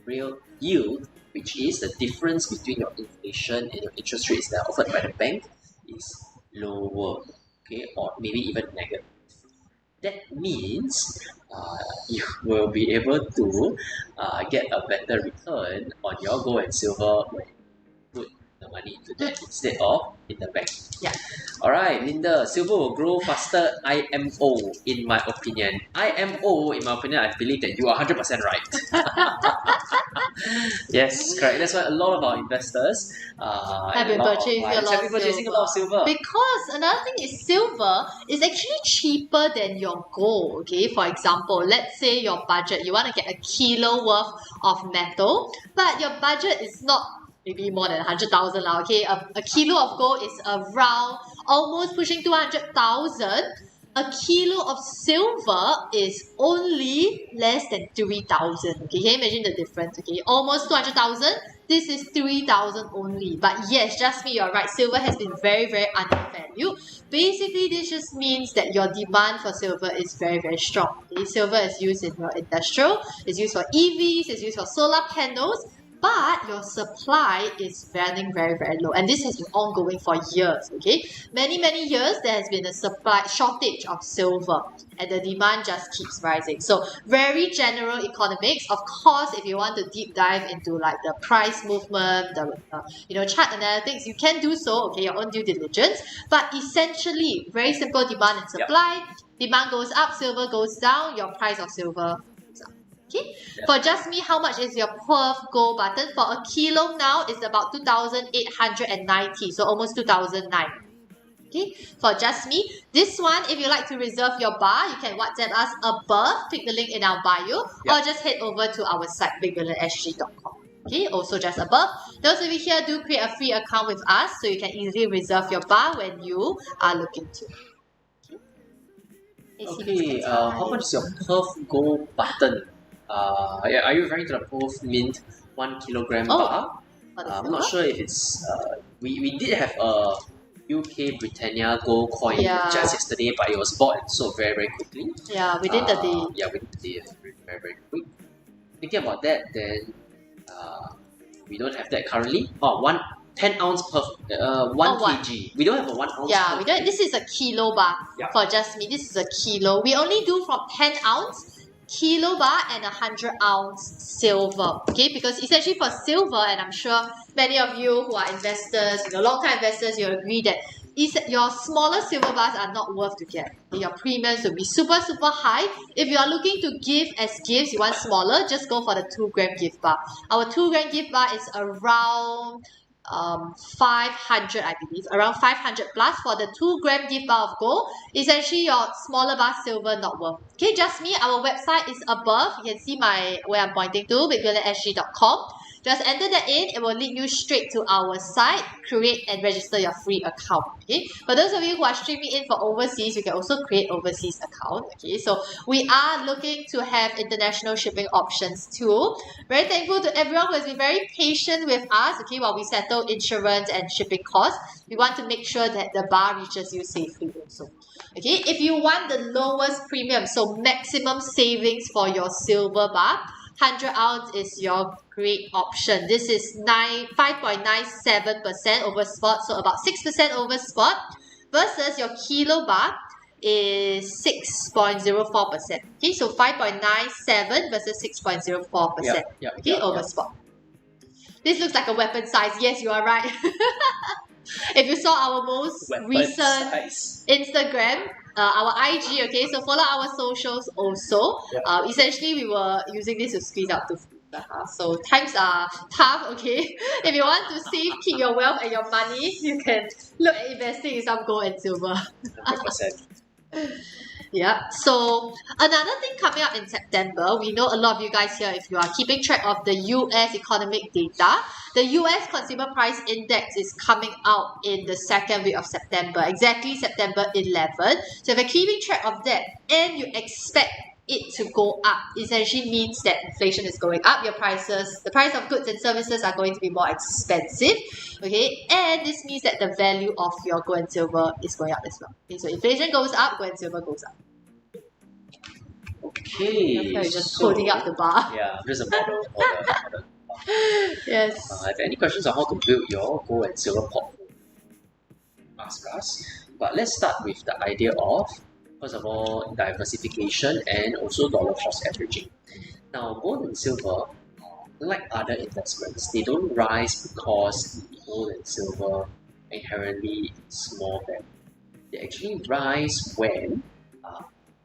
real yield, which is the difference between your inflation and your interest rates that are offered by the bank, is lower, okay, or maybe even negative. That means you will be able to get a better return on your gold and silver when you put the money into that instead of in the bank. Yeah. Alright, Linda, silver will grow faster IMO in my opinion. IMO, in my opinion, I believe that you are 100% right. Yes, correct. That's why a lot of our investors Have been purchasing a lot of silver. Because another thing is silver is actually cheaper than your gold. Okay, for example, let's say your budget, you want to get a kilo worth of metal, but your budget is not maybe more than 100,000 lah. Okay, a kilo of gold is around almost pushing 200,000. A kilo of silver is only less than 3,000. Okay, can you imagine the difference? Okay, almost 200,000. This is 3,000 only. But yes, just me, you're right. Silver has been very, very undervalued. Basically, this just means that your demand for silver is very, very strong. Okay, silver is used in your industrial, it's used for EVs, it's used for solar panels. But your supply is running very, very low. And this has been ongoing for years, okay? Many, many years, there has been a supply shortage of silver. And the demand just keeps rising. So, very general economics. Of course, if you want to deep dive into like the price movement, the chart analytics, you can do so, okay? Your own due diligence. But essentially, very simple demand and supply. Yep. Demand goes up, silver goes down, your price of silver. Okay, for Just Me, how much is your Perth gold button? For a kilo now, it's about 2,890, so almost 2,009. Okay, for Just Me, this one, if you like to reserve your bar, you can WhatsApp us above, click the link in our bio, or just head over to our site, bigbullionsg.com. Okay, also just above. Those of you here, do create a free account with us so you can easily reserve your bar when you are looking to. Okay, how much is your Perth gold button? Are you referring to the Perth Mint 1 kilogram bar? I'm not sure if it's. We did have a UK Britannia gold coin just yesterday, but it was bought and sold very, very quickly. Yeah, within the day. Yeah, within the day, very, very quick. Thinking about that, then we don't have that currently. 10 ounce per 1 kg. We don't have a 1 ounce. Yeah, we don't. This is a kilo bar for Just Me. This is a kilo. We only do from 10 ounce. Kilo bar and 100 ounce silver, okay? Because essentially for silver, and I'm sure many of you who are investors, long-time investors, you'll agree that your smaller silver bars are not worth to get. Okay? Your premiums will be super, super high. If you are looking to give as gifts, you want smaller, just go for the 2 gram gift bar. Our 2 gram gift bar is around 500, I believe, around 500 plus for the 2 gram gift bar of gold. Essentially your smaller bar silver not worth. Okay, Just Me, our website is above. You can see where I'm pointing to, bigbullionsg.com. Just enter that in, it will lead you straight to our site, create and register your free account. Okay, for those of you who are streaming in for overseas, you can also create overseas account. Okay, so we are looking to have international shipping options too. Very thankful to everyone who has been very patient with us, okay, while we settle insurance and shipping costs. We want to make sure that the bar reaches you safely also. Okay, if you want the lowest premium, so maximum savings for your silver bar, 100 ounce is your great option. This is 5.97% over spot, so about 6% over spot, versus your kilo bar. is 6.04%. Okay, so 5.97 versus 6.04%. Over spot. This looks like a weapon size. Yes, you are right. If you saw our most recent Instagram, our IG, okay, so follow our socials also. Essentially, we were using this to squeeze out the food. So times are tough, okay? If you want to save, keep your wealth and your money, you can look at investing in some gold and silver. 100%. Yeah. So another thing coming up in September, we know a lot of you guys here, if you are keeping track of the US economic data, the US Consumer Price Index is coming out in the second week of September, exactly September 11. So if you're keeping track of that and you expect it to go up, essentially means that inflation is going up, the price of goods and services are going to be more expensive, okay, and this means that the value of your gold and silver is going up as well. Okay, so inflation goes up, gold and silver goes up. Okay. You're just holding up the bar. Yeah, just a model. Yes. If any questions on how to build your gold and silver portfolio, ask us. But let's start with the idea of, first of all, diversification and also dollar cost averaging. Now, gold and silver, like other investments, they don't rise because gold and silver inherently is more value. They actually rise when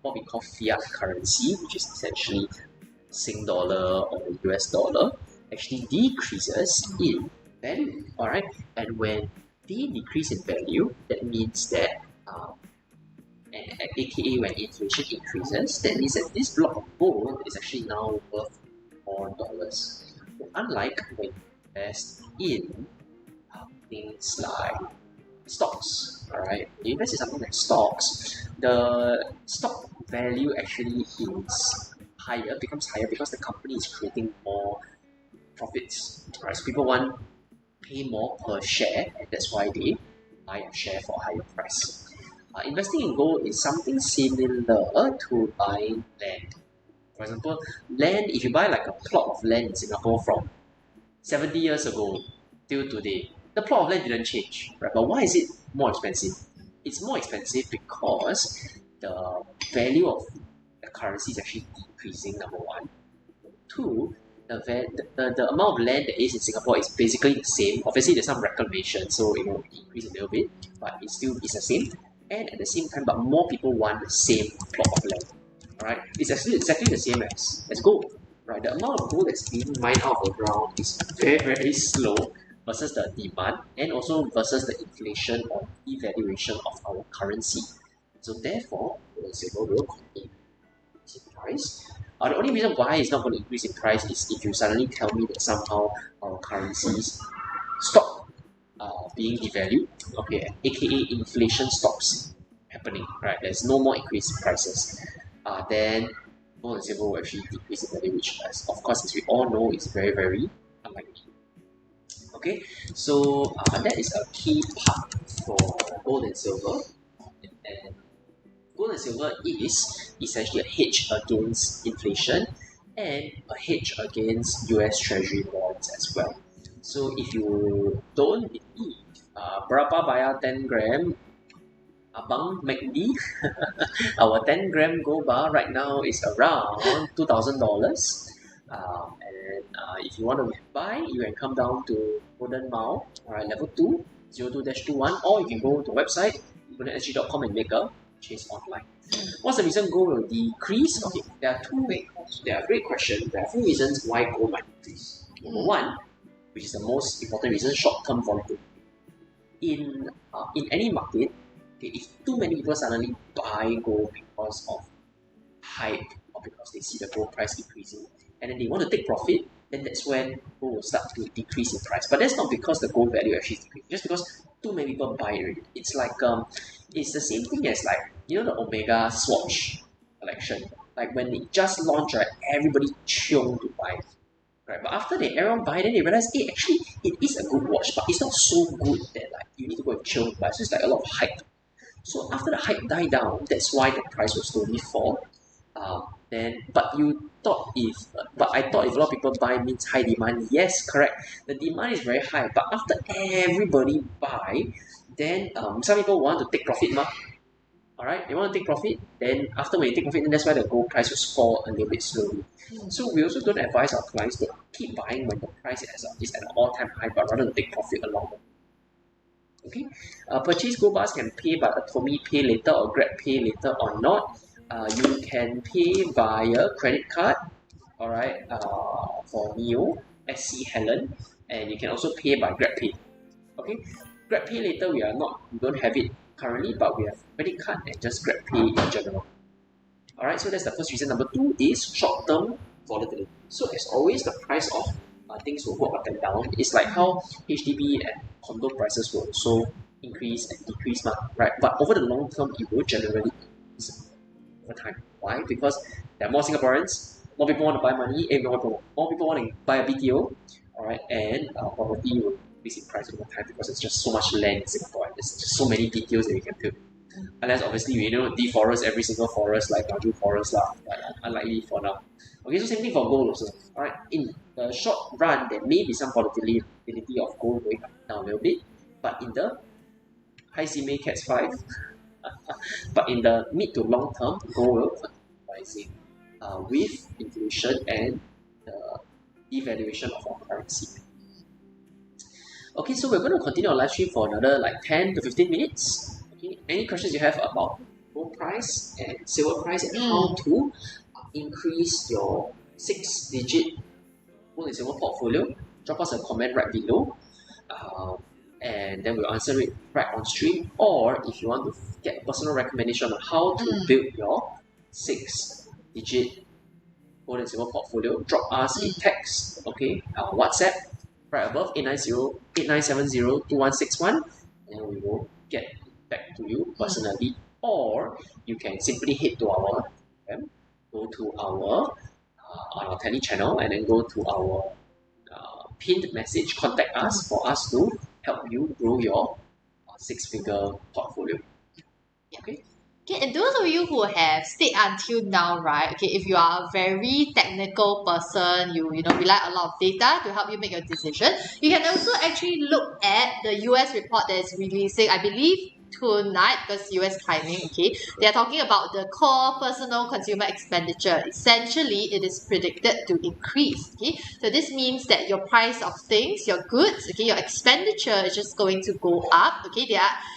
what we call fiat currency, which is essentially Sing dollar or the US dollar, actually decreases in value. Alright, and when they decrease in value, that means that aka when inflation increases, that means that this block of gold is actually now worth more dollars. So unlike when you invest in things like stocks, alright, when you invest in something like stocks, the stock value actually becomes higher because the company is creating more profits. Right? So people want to pay more per share, and that's why they buy a share for a higher price. Investing in gold is something similar to buying land. For example, land, if you buy like a plot of land in Singapore from 70 years ago till today, the plot of land didn't change, right? But why is it more expensive? It's more expensive because the value of the currency is actually decreasing, number one. Two, the amount of land that is in Singapore is basically the same. Obviously, there's some reclamation, so it will increase a little bit, but it's the same. And at the same time, but more people want the same plot of land. Alright, it's actually exactly the same as gold. Right, the amount of gold that's being mined out of the ground is very, very slow versus the demand, and also versus the inflation or devaluation of our currency. So therefore, gold and silver will continue to increase in price. The only reason why it's not going to increase in price is if you suddenly tell me that somehow our currencies stop being devalued, okay, aka inflation stops happening, right? There's no more increase in prices. Then gold and silver will actually decrease in value, which of course, as we all know, is very, very unlikely. Okay, so that is a key part for gold and silver. And gold and silver is essentially a hedge against inflation and a hedge against US Treasury bonds as well. So if you don't believe, berapa bayar 10 gram Abang McD, our 10 gram gold bar right now is around $2,000. And if you want to buy, you can come down to Golden Mile, level 2, 02-21, or you can go to the website, goldenSG.com, and make a purchase online. What's the reason gold will decrease? Okay, there are great questions. There are a few reasons why gold might decrease. Number one, which is the most important reason, short-term volatility. In any market, if too many people suddenly buy gold because of hype or because they see the gold price increasing and then they want to take profit, then that's when gold will start to decrease in price. But that's not because the gold value actually decreased, just because too many people buy it. It's like it's the same thing as like, you know, the Omega Swatch collection. Like when it just launched, right, everybody chilled to buy it. Right, but after everyone buy, then they realize, hey, actually it is a good watch, but it's not so good that like you need to go and chill to buy. So it's like a lot of hype. So after the hype died down, that's why the price will slowly fall. But I thought if a lot of people buy means high demand. Yes, correct. The demand is very high, but after everybody buy, then some people want to take profit, Alright, they want to take profit, then after when you take profit, then that's why the gold price will fall a little bit slowly. So we also don't advise our clients to keep buying when the price is at an all-time high, but rather to take profit along the way. Okay, purchase gold bars can pay by Atomy Pay Later or Grab Pay Later or not. You can pay via credit card, alright, for Neo, SC Helen, and you can also pay by Grab Pay. Okay, Grab Pay Later we don't have it currently, but we have credit card and just Grab Pay in general. Alright, so that's the first reason. Number two is short-term volatility. So as always, the price of things will go up and down. It's like how HDB and condo prices will also increase and decrease, right? But over the long term, it will generally increase over time. Why? Because there are more Singaporeans, more people want to buy money, more people want to buy a BTO, alright, and property will increase in price over time because there's just so much land in Singapore and there's just so many BTOs that we can build. Unless obviously we deforest every single forest like Baju forest lah, but unlikely for now. Okay, so same thing for gold also. Alright, in the short run there may be some volatility of gold going up down a little bit, but in the high CMA CATS 5, but in the mid to long term, gold will continue rising with inflation and the devaluation of our currency. Okay, so we're going to continue our live stream for another like 10 to 15 minutes. Any questions you have about gold price and silver price and how to increase your 6-digit gold and silver portfolio, drop us a comment right below, and then we'll answer it right on stream. Or if you want to get personal recommendation on how to build your 6-digit gold and silver portfolio, drop us a text, okay, WhatsApp right above 8970-2161, and we will get back to you personally, or you can simply head to our go to our on our Tele channel and then go to our pinned message, contact us for us to help you grow your 6-figure portfolio. Okay. Okay, and those of you who have stayed until now, right? Okay, if you are a very technical person, you rely on a lot of data to help you make your decision. You can also actually look at the US report that is releasing, I believe, tonight, because US timing, okay, they are talking about the core personal consumer expenditure. Essentially, it is predicted to increase, okay. So this means that your price of things, your goods, okay, your expenditure is just going to go up, okay.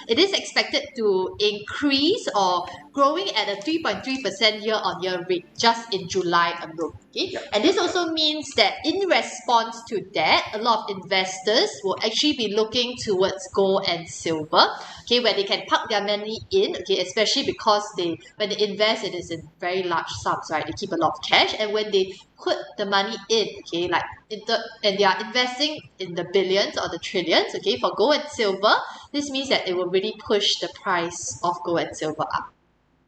It is expected to increase or growing at a 3.3% year-on-year rate just in July alone, okay. And this also means that in response to that, a lot of investors will actually be looking towards gold and silver, okay, where they can park their money in, okay, especially because when they invest, it is in very large sums, right? They keep a lot of cash, and when they put the money in, okay, and they are investing in the billions or the trillions, okay, for gold and silver, this means that it will really push the price of gold and silver up.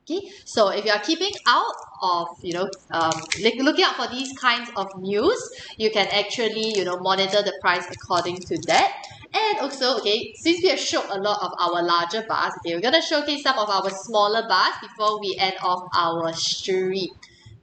Okay, so if you are keeping out of, looking out for these kinds of news, you can actually, monitor the price according to that. And also, okay, since we have showed a lot of our larger bars, okay, we're going to showcase some of our smaller bars before we end off our stream.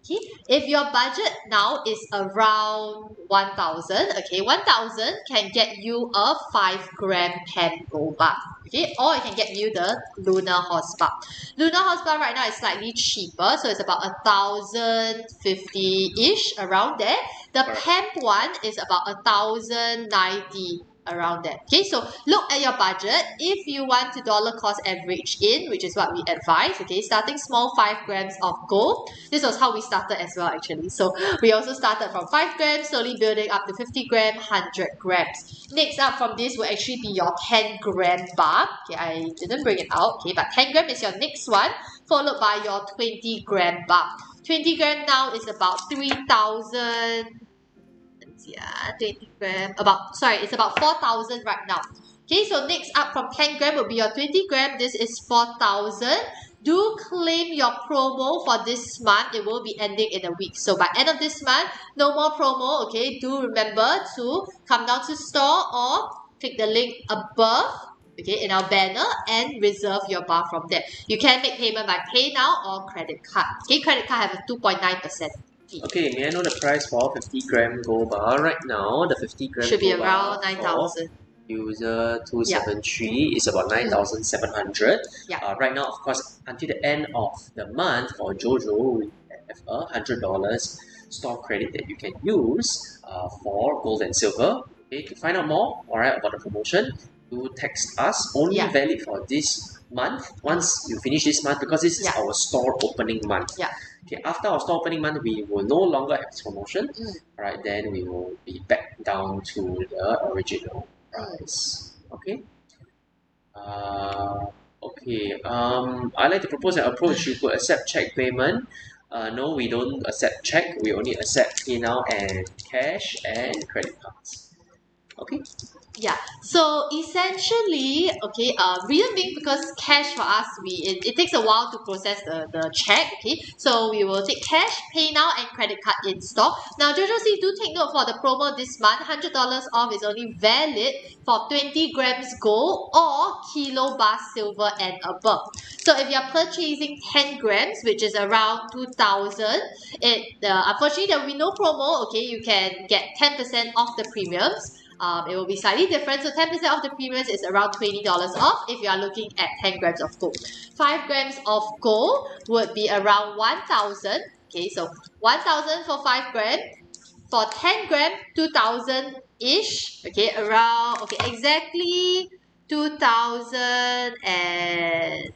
Okay, if your budget now is around 1,000, okay, 1,000 can get you a 5-gram pen gold bar, okay, or it can get you the lunar horse bar. Lunar horse bar right now is slightly cheaper, so it's about 1,050-ish, around there. The pemp one is about 1,090, around that. Okay, so look at your budget. If you want to dollar cost average in, which is what we advise, okay, starting small, 5 grams of gold. This was how we started as well, actually. So we also started from 5 grams, slowly building up to 50 gram, 100 grams. Next up from this will actually be your 10-gram bar. Okay, I didn't bring it out, okay, but 10 gram is your next one, followed by your 20-gram bar. 20 gram now is about 3,000. 20 gram, it's about 4,000 right now. Okay, so next up from 10 gram will be your 20 gram. This is 4,000. Do claim your promo for this month. It will be ending in a week. So by end of this month, no more promo. Okay, do remember to come down to store or click the link above, okay, in our banner, and reserve your bar from there. You can make payment by PayNow or credit card. Okay, credit card have a 2.9%. Okay, may I know the price for 50-gram gold bar right now? The 50-gram should be around 9,000. user 273 is about 9,700. Yeah. Right now, of course, until the end of the month for Jojo, we have $100 store credit that you can use for gold and silver. Okay, to find out more, alright, about the promotion, do text us. Only Yeah. valid for this month. Once you finish this month, because this is Yeah. our store opening month. Yeah. Okay, after our store opening month, we will no longer have this promotion. Mm. Alright, then we will be back down to the original price. Okay. Okay. I like to propose an approach. You could accept check payment. No, we don't accept check. We only accept PayNow and cash and credit cards. Okay. Yeah, so essentially, okay, reason being because cash for us, it takes a while to process the check, okay, so we will take cash, PayNow and credit card in store. Now, Jojo, see, do take note for the promo this month, $100 off is only valid for 20 grams gold or kilo bar silver and above. So if you're purchasing 10 grams, which is around 2,000, unfortunately there will be no promo, okay, you can get 10% off the premiums. It will be slightly different. So 10% of the premiums is around $20 off if you are looking at 10 grams of gold. 5 grams of gold would be around 1,000. Okay, so 1,000 for 5 grams. For 10 gram, 2,000-ish. Okay, around, okay, exactly 2,000 and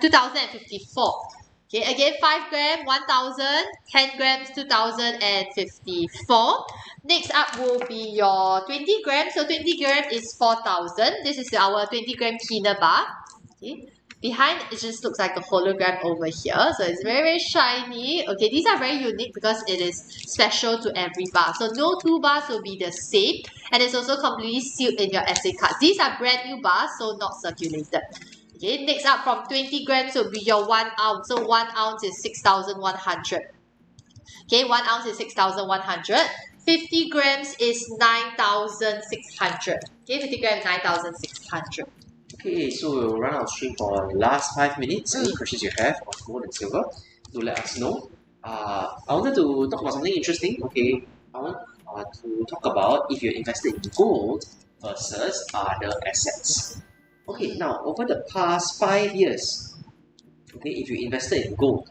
2,054. Okay, again 5 gram 1,000, 10 grams 2,054. Next up will be your 20 grams. So 20 grams is 4,000. This is our 20 gram Kina bar. Okay. Behind it just looks like a hologram over here. So it's very, very shiny. Okay, these are very unique because it is special to every bar. So no two bars will be the same. And it's also completely sealed in your essay cards. These are brand new bars, so not circulated. Okay, next up from 20 grams will be your 1 ounce. So 1 ounce is 6,100. Okay, 1 ounce is 6,100. 50 grams is 9,600. Okay, 50 grams 9,600. Okay, so we'll run our stream for the last 5 minutes. Any questions you have on gold and silver, do let us know. I wanted to talk about something interesting. Okay, I want to talk about if you're invested in gold versus other assets. Okay, now over the past 5 years, okay, if you invested in gold,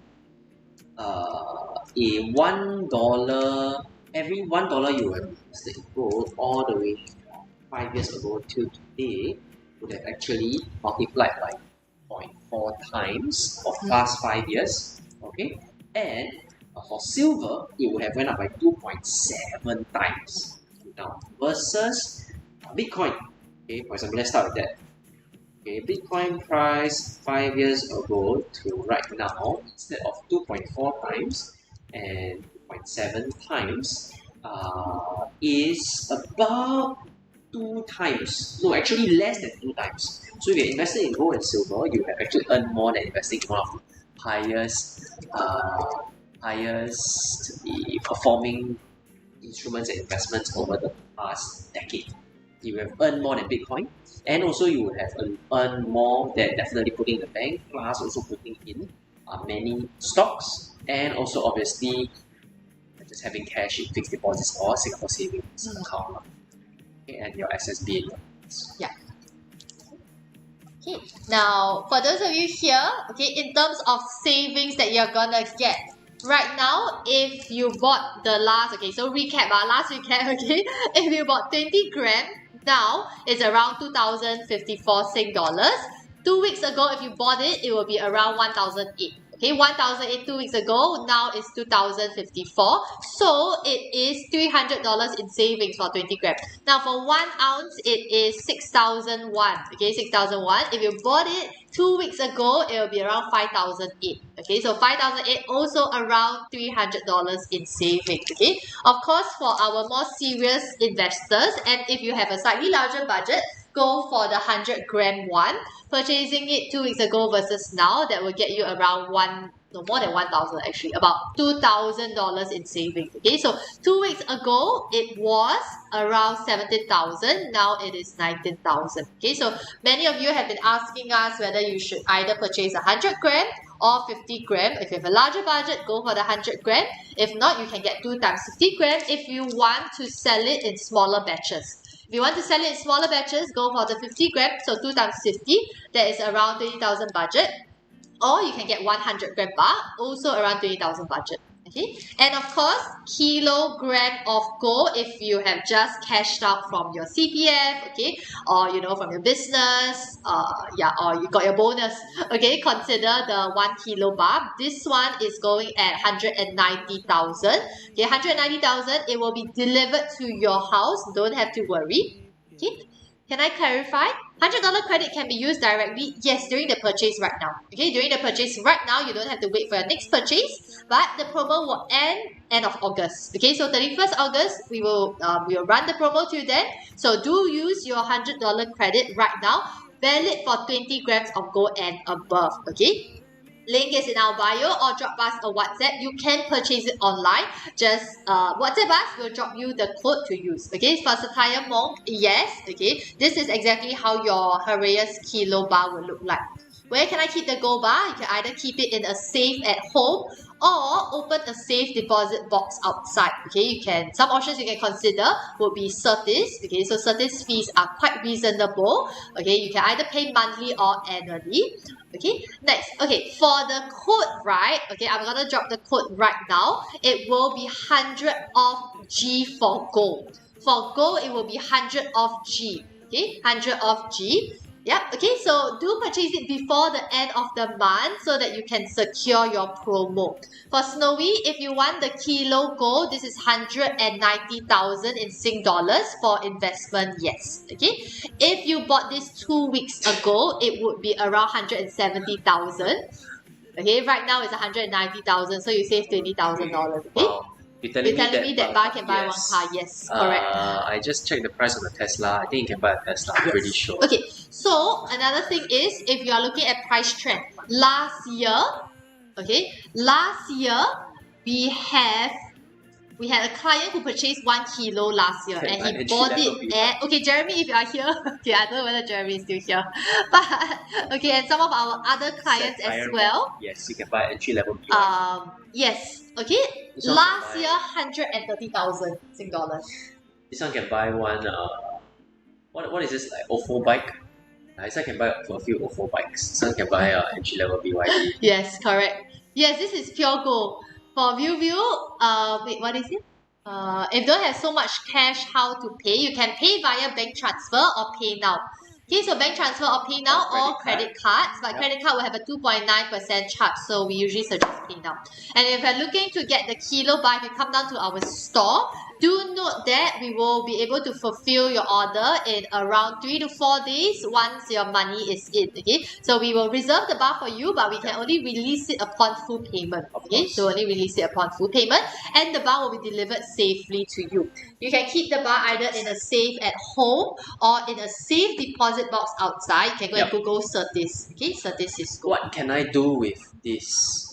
every $1 you have invested in gold all the way 5 years ago till today would have actually multiplied by 0.4 times for past 5 years. Okay, and for silver, it would have went up by 2.7 times. Now versus Bitcoin. Okay, for example, let's start with that. Okay, Bitcoin price 5 years ago to right now, instead of 2.4 times and 2.7 times, is about 2 times. No, actually less than 2 times. So if you're invested in gold and silver, you have actually earned more than investing in one of the highest performing instruments and investments over the past decade. You have earned more than Bitcoin, and also you would have earned more than definitely putting in the bank, plus also putting in many stocks, and also obviously just having cash in fixed deposits or Singapore savings account, okay, and your SSB. Yeah. Okay, now for those of you here, okay, in terms of savings that you're gonna get, right now, if you bought the last, okay, so recap, last recap, okay, if you bought 20 gram, now it's around 2,054 Sing dollars. 2 weeks ago, if you bought it, it will be around 1,008. Okay, 1,008 2 weeks ago, now it's 2,054. So it is $300 in savings for 20 grams. Now for 1 ounce, it is 6,001. Okay, 6,001. If you bought it 2 weeks ago, it will be around 5,008. Okay, so 5,008 also around $300 in savings. Okay, of course, for our more serious investors, and if you have a slightly larger budget, go for the 100 gram one. Purchasing it 2 weeks ago versus now, that will get you around more than 1,000 actually, about $2,000 in savings. Okay, so 2 weeks ago it was around 17,000. Now it is 19,000. Okay, so many of you have been asking us whether you should either purchase 100 gram or 50 gram. If you have a larger budget, go for the 100 gram. If not, you can get 2 times 50 gram if you want to sell it in smaller batches. If you want to sell it in smaller batches, go for the 50 grams, so 2 times 50, that is around 20,000 budget. Or you can get 100 gram bar, also around 20,000 budget. Okay, and of course, kilogram of gold if you have just cashed out from your CPF, okay, or from your business, or you got your bonus. Okay, consider the 1 kilo bar. This one is going at 190,000. Okay, 190,000. It will be delivered to your house. Don't have to worry. Okay. Can I clarify? $100 credit can be used directly, yes, during the purchase right now. Okay, during the purchase right now, you don't have to wait for your next purchase, but the promo will end of August. Okay, so 31st August, we will run the promo till then. So do use your $100 credit right now, valid for 20 grams of gold and above. Okay. Link is in our bio or drop us a WhatsApp. You can purchase it online. Just WhatsApp us. We'll drop you the code to use. Okay, for Satire Monk, yes. Okay, this is exactly how your Heraeus Kilo bar will look like. Where can I keep the gold bar? You can either keep it in a safe at home or open a safe deposit box outside. Okay, you can. Some options you can consider would be Certis. Okay, so Certis fees are quite reasonable. Okay, you can either pay monthly or annually. Okay, next. Okay, for the code, right? Okay, I'm gonna drop the code right now. It will be 100 off G for gold. For gold, it will be 100 off G. Okay, 100 off G. Yep, okay, so do purchase it before the end of the month so that you can secure your promo. For Snowy, if you want the kilo gold, this is 190,000 in Sing dollars. For investment, yes. Okay, if you bought this 2 weeks ago, it would be around 170,000. Okay, right now it's 190,000, so you save $20,000. Okay. Wow. You're telling me that bar can buy one car. Yes, correct. I just checked the price of the Tesla. I think you can buy a Tesla. I'm pretty sure. Okay, so another thing is if you are looking at price trend, last year we had a client who purchased 1 kilo last year and he bought it at, okay, Jeremy, if you are here, okay, I don't know whether Jeremy is still here, but okay, and some of our other clients as well. Yes, you can buy entry level. Yes, okay, last year 130,000 Sing dollars. This one can buy one. What is this, like OFO bike? This one can buy for a few OFO bikes. This one can buy entry level BYD. Yes, correct. Yes, this is pure gold. For View, wait, what is it? If you don't have so much cash, how to pay? You can pay via bank transfer or pay now. Okay, so bank transfer or pay now or credit cards, but credit card will have a 2.9% charge, so we usually suggest pay now. And if you're looking to get the kilo bar, if you come down to our store, do note that we will be able to fulfill your order in around 3 to 4 days once your money is in. Okay, so we will reserve the bar for you, but we can only release it upon full payment. Okay, so only release it upon full payment, and the bar will be delivered safely to you. You can keep the bar either in a safe at home or in a safe deposit box outside. You can go and Google Certis. Okay, Certis is good. What can I do with this?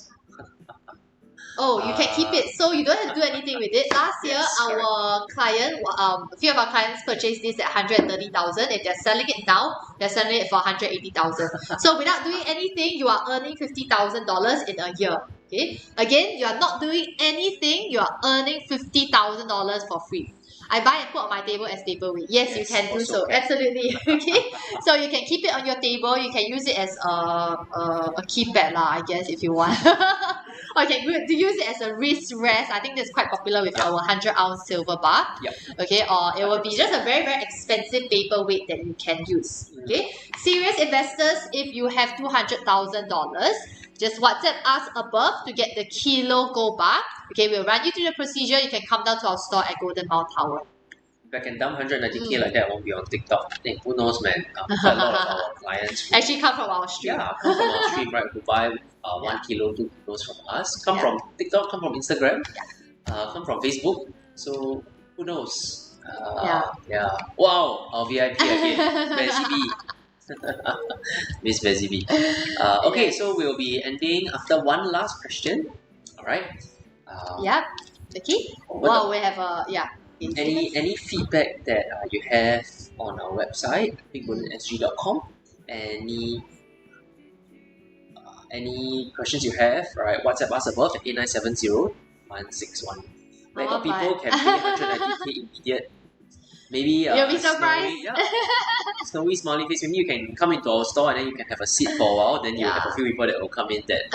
Oh, you can keep it, so you don't have to do anything with it. Last year, our client, a few of our clients purchased this at 130,000. If they're selling it now, they're selling it for 180,000. So without doing anything, you are earning $50,000 in a year. Okay. Again, you are not doing anything. You are earning $50,000 for free. I buy and put on my table as paperweight. Yes, you can do so. Absolutely. Okay. So you can keep it on your table. You can use it as a keypad lah, I guess, if you want. Or you can use it as a wrist rest. I think that's quite popular with our 100-ounce silver bar. Okay. Or it will be just a very, very expensive paperweight that you can use. Okay. Serious investors, if you have $200,000, just WhatsApp us above to get the kilo gold bar. Okay, we'll run you through the procedure. You can come down to our store at Golden Mile Tower. If I can dump 190k like that, I won't be on TikTok. I think, who knows, man? Quite a lot of our clients actually come from our stream. Yeah, come from our stream, right? Who buy 1 kilo, 2 kilos from us. Come from TikTok, come from Instagram, come from Facebook. So who knows? Wow, our VIP again. Bessie B. Miss Bessie B. Okay, so we'll be ending after one last question. All right. Okay. Wow, we have a Any feedback that you have on our website, bigbullionSG.com? Any questions you have? Right, WhatsApp us above at 8970-161. Many people can pay 190k immediate. maybe You'll be snowy, surprised. snowy smiley face. Maybe you can come into our store and then you can have a seat for a while. Then you have a few people that will come in that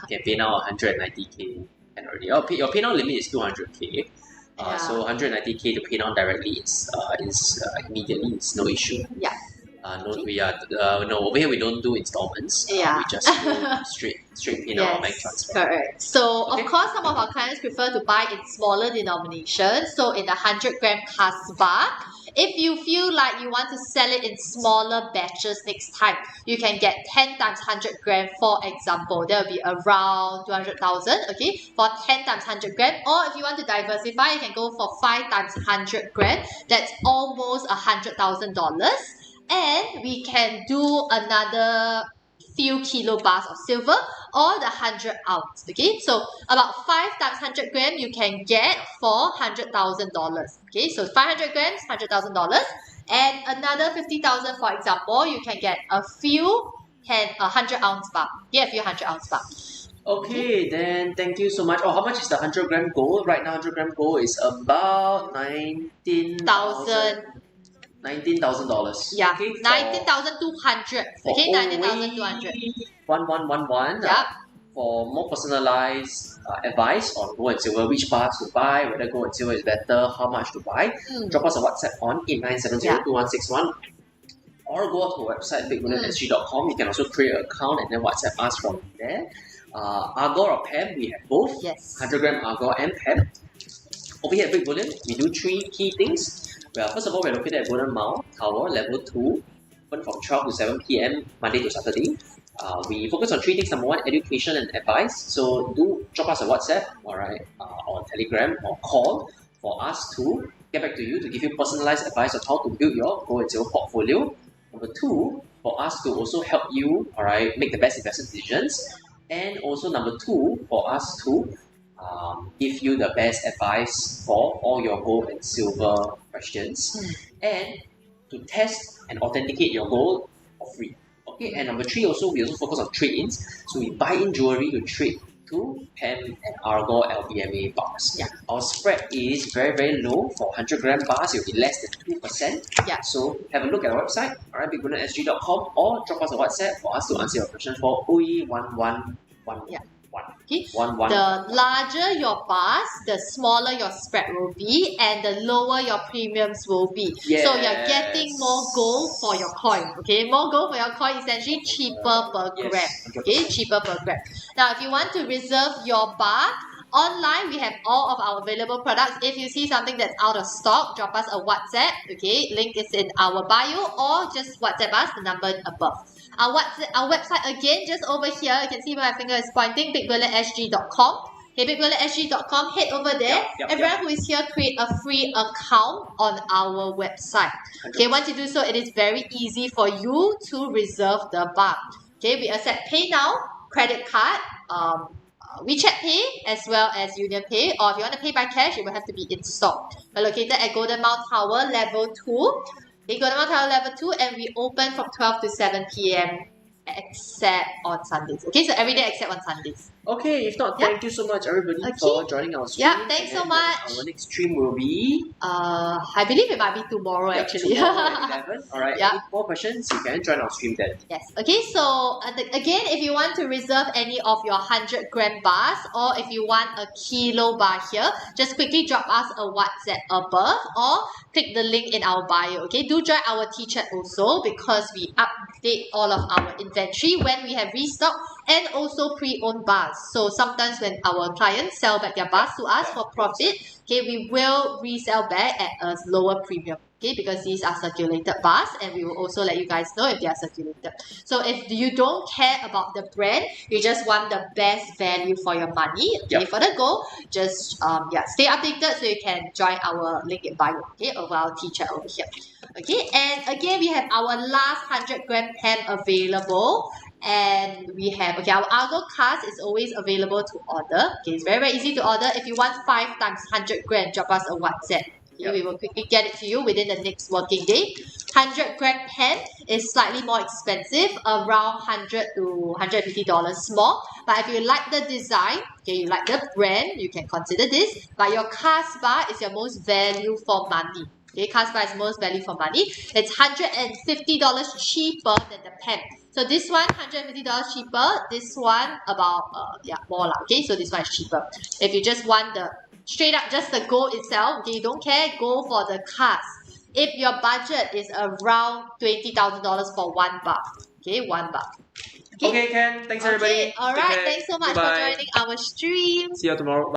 can pay now 190k and already. Your pay now limit is 200k. So 190k to pay now directly is immediately. It's no issue. Yeah. No, over here we don't do installments. Yeah. We just do straight pay now or bank transfer. Correct. So Okay. of course, some of our clients prefer to buy in smaller denominations. So in the 100-gram Kasbah, if you feel like you want to sell it in smaller batches next time, you can get 10 times 100 gram, for example. That will be around 200,000, okay, for 10 times 100 gram. Or if you want to diversify, you can go for 5 times 100 gram. That's almost $100,000. And we can do another few kilo bars of silver or the 100 ounce. Okay, so about 5 times 100 gram you can get for $100,000. Okay, so 500 grams, $100,000, and another 50,000, for example, you can get a 100 ounce bar. Yeah, a few 100 ounce bar. Okay, then thank you so much. Oh, how much is the 100 gram gold? Right now, 100 gram gold is about $19,000. Yeah, okay, 19,200. Okay, 19,200. 1111. Yeah. For more personalized advice on gold and silver, which bars to buy, whether gold and silver is better, how much to buy, drop us a WhatsApp on 8970-2161. Or go to our website bigbullionSG.com. You can also create an account and then WhatsApp us from there. Argor or PEM, we have both. Yes. 100 gram Argor and PEM. Over here at Big Bullion, we do 3 key things. Well, first of all, we're located at Golden Mile Tower, level 2, open from 12 to 7 p.m. Monday to Saturday. We focus on 3 things. Number 1, education and advice. So do drop us a WhatsApp, alright, or Telegram or call for us to get back to you to give you personalized advice on how to build your gold and silver portfolio. Number 2, for us to also help you, alright, make the best investment decisions. And also number 2, for us to give you the best advice for all your gold and silver questions, and to test and authenticate your gold for free. Okay, and number 3 also, we also focus on trade-ins. So we buy in jewelry to trade to PEM and Argor LBMA bars. Yeah. Our spread is very, very low. For 100 gram bars, it will be less than 2%. Yeah. So have a look at our website, alright, bigbullionSG.com, or drop us a WhatsApp for us to answer your question for OE1111. Yeah. Okay. 11. The larger your bars, the smaller your spread will be, and the lower your premiums will be. Yes. So you're getting more gold for your coin. Okay, more gold for your coin, essentially cheaper per gram. Yes. Okay, cheaper per gram. Now, if you want to reserve your bar, online, we have all of our available products. If you see something that's out of stock, drop us a WhatsApp. Okay, link is in our bio, or just WhatsApp us, the number above. Our website, again, just over here, you can see where my finger is pointing, bigbullionSG.com. Okay, bigbullionSG.com, head over there. Everyone who is here, create a free account on our website. Okay, once you do so, it is very easy for you to reserve the bar. Okay, we accept PayNow, credit card, WeChat Pay, as well as Union Pay, or if you want to pay by cash, it will have to be in store. We're located at Golden Mile Tower, level 2. Okay, Golden Mile Tower, level 2, and we open from 12 to 7 p.m. except on Sundays. Okay, so every day except on Sundays. Okay, if not, thank you so much everybody for joining our stream. Yeah, thanks so much. Our next stream will be... I believe it might be tomorrow actually. Tomorrow at 11. Alright, Yeah. any more questions, you can join our stream then. Yes. Okay, so again, if you want to reserve any of your 100 gram bars, or if you want a kilo bar here, just quickly drop us a WhatsApp above, or click the link in our bio. Okay, do join our T-chat also, because we update all of our inventory when we have restock, and also pre-owned bars. So sometimes when our clients sell back their bars to us for profit, okay, we will resell back at a lower premium. Okay, because these are circulated bars, and we will also let you guys know if they are circulated. So if you don't care about the brand, you just want the best value for your money, okay, for the gold, just stay updated so you can join our link in bio, okay, over our T-chat over here. Okay, and again, we have our last 100 gram pen available. And we have, our Argo cast is always available to order. Okay, it's very, very easy to order. If you want 5 times 100 gram, drop us a WhatsApp. Okay, we will quickly get it to you within the next working day. 100 gram pen is slightly more expensive, around $100 to $150 more. But if you like the design, okay, you like the brand, you can consider this. But your cast bar is your most value for money. Okay, Casper is most value for money. It's $150 cheaper than the pen. So this one $150 cheaper. This one about more lah. Okay, so this one is cheaper. If you just want the straight up just the gold itself, okay, you don't care, go for the cards. If your budget is around $20,000 for one bar, okay, one bar. Okay, Ken. Thanks everybody. Alright, thanks so much for joining our stream. See you tomorrow.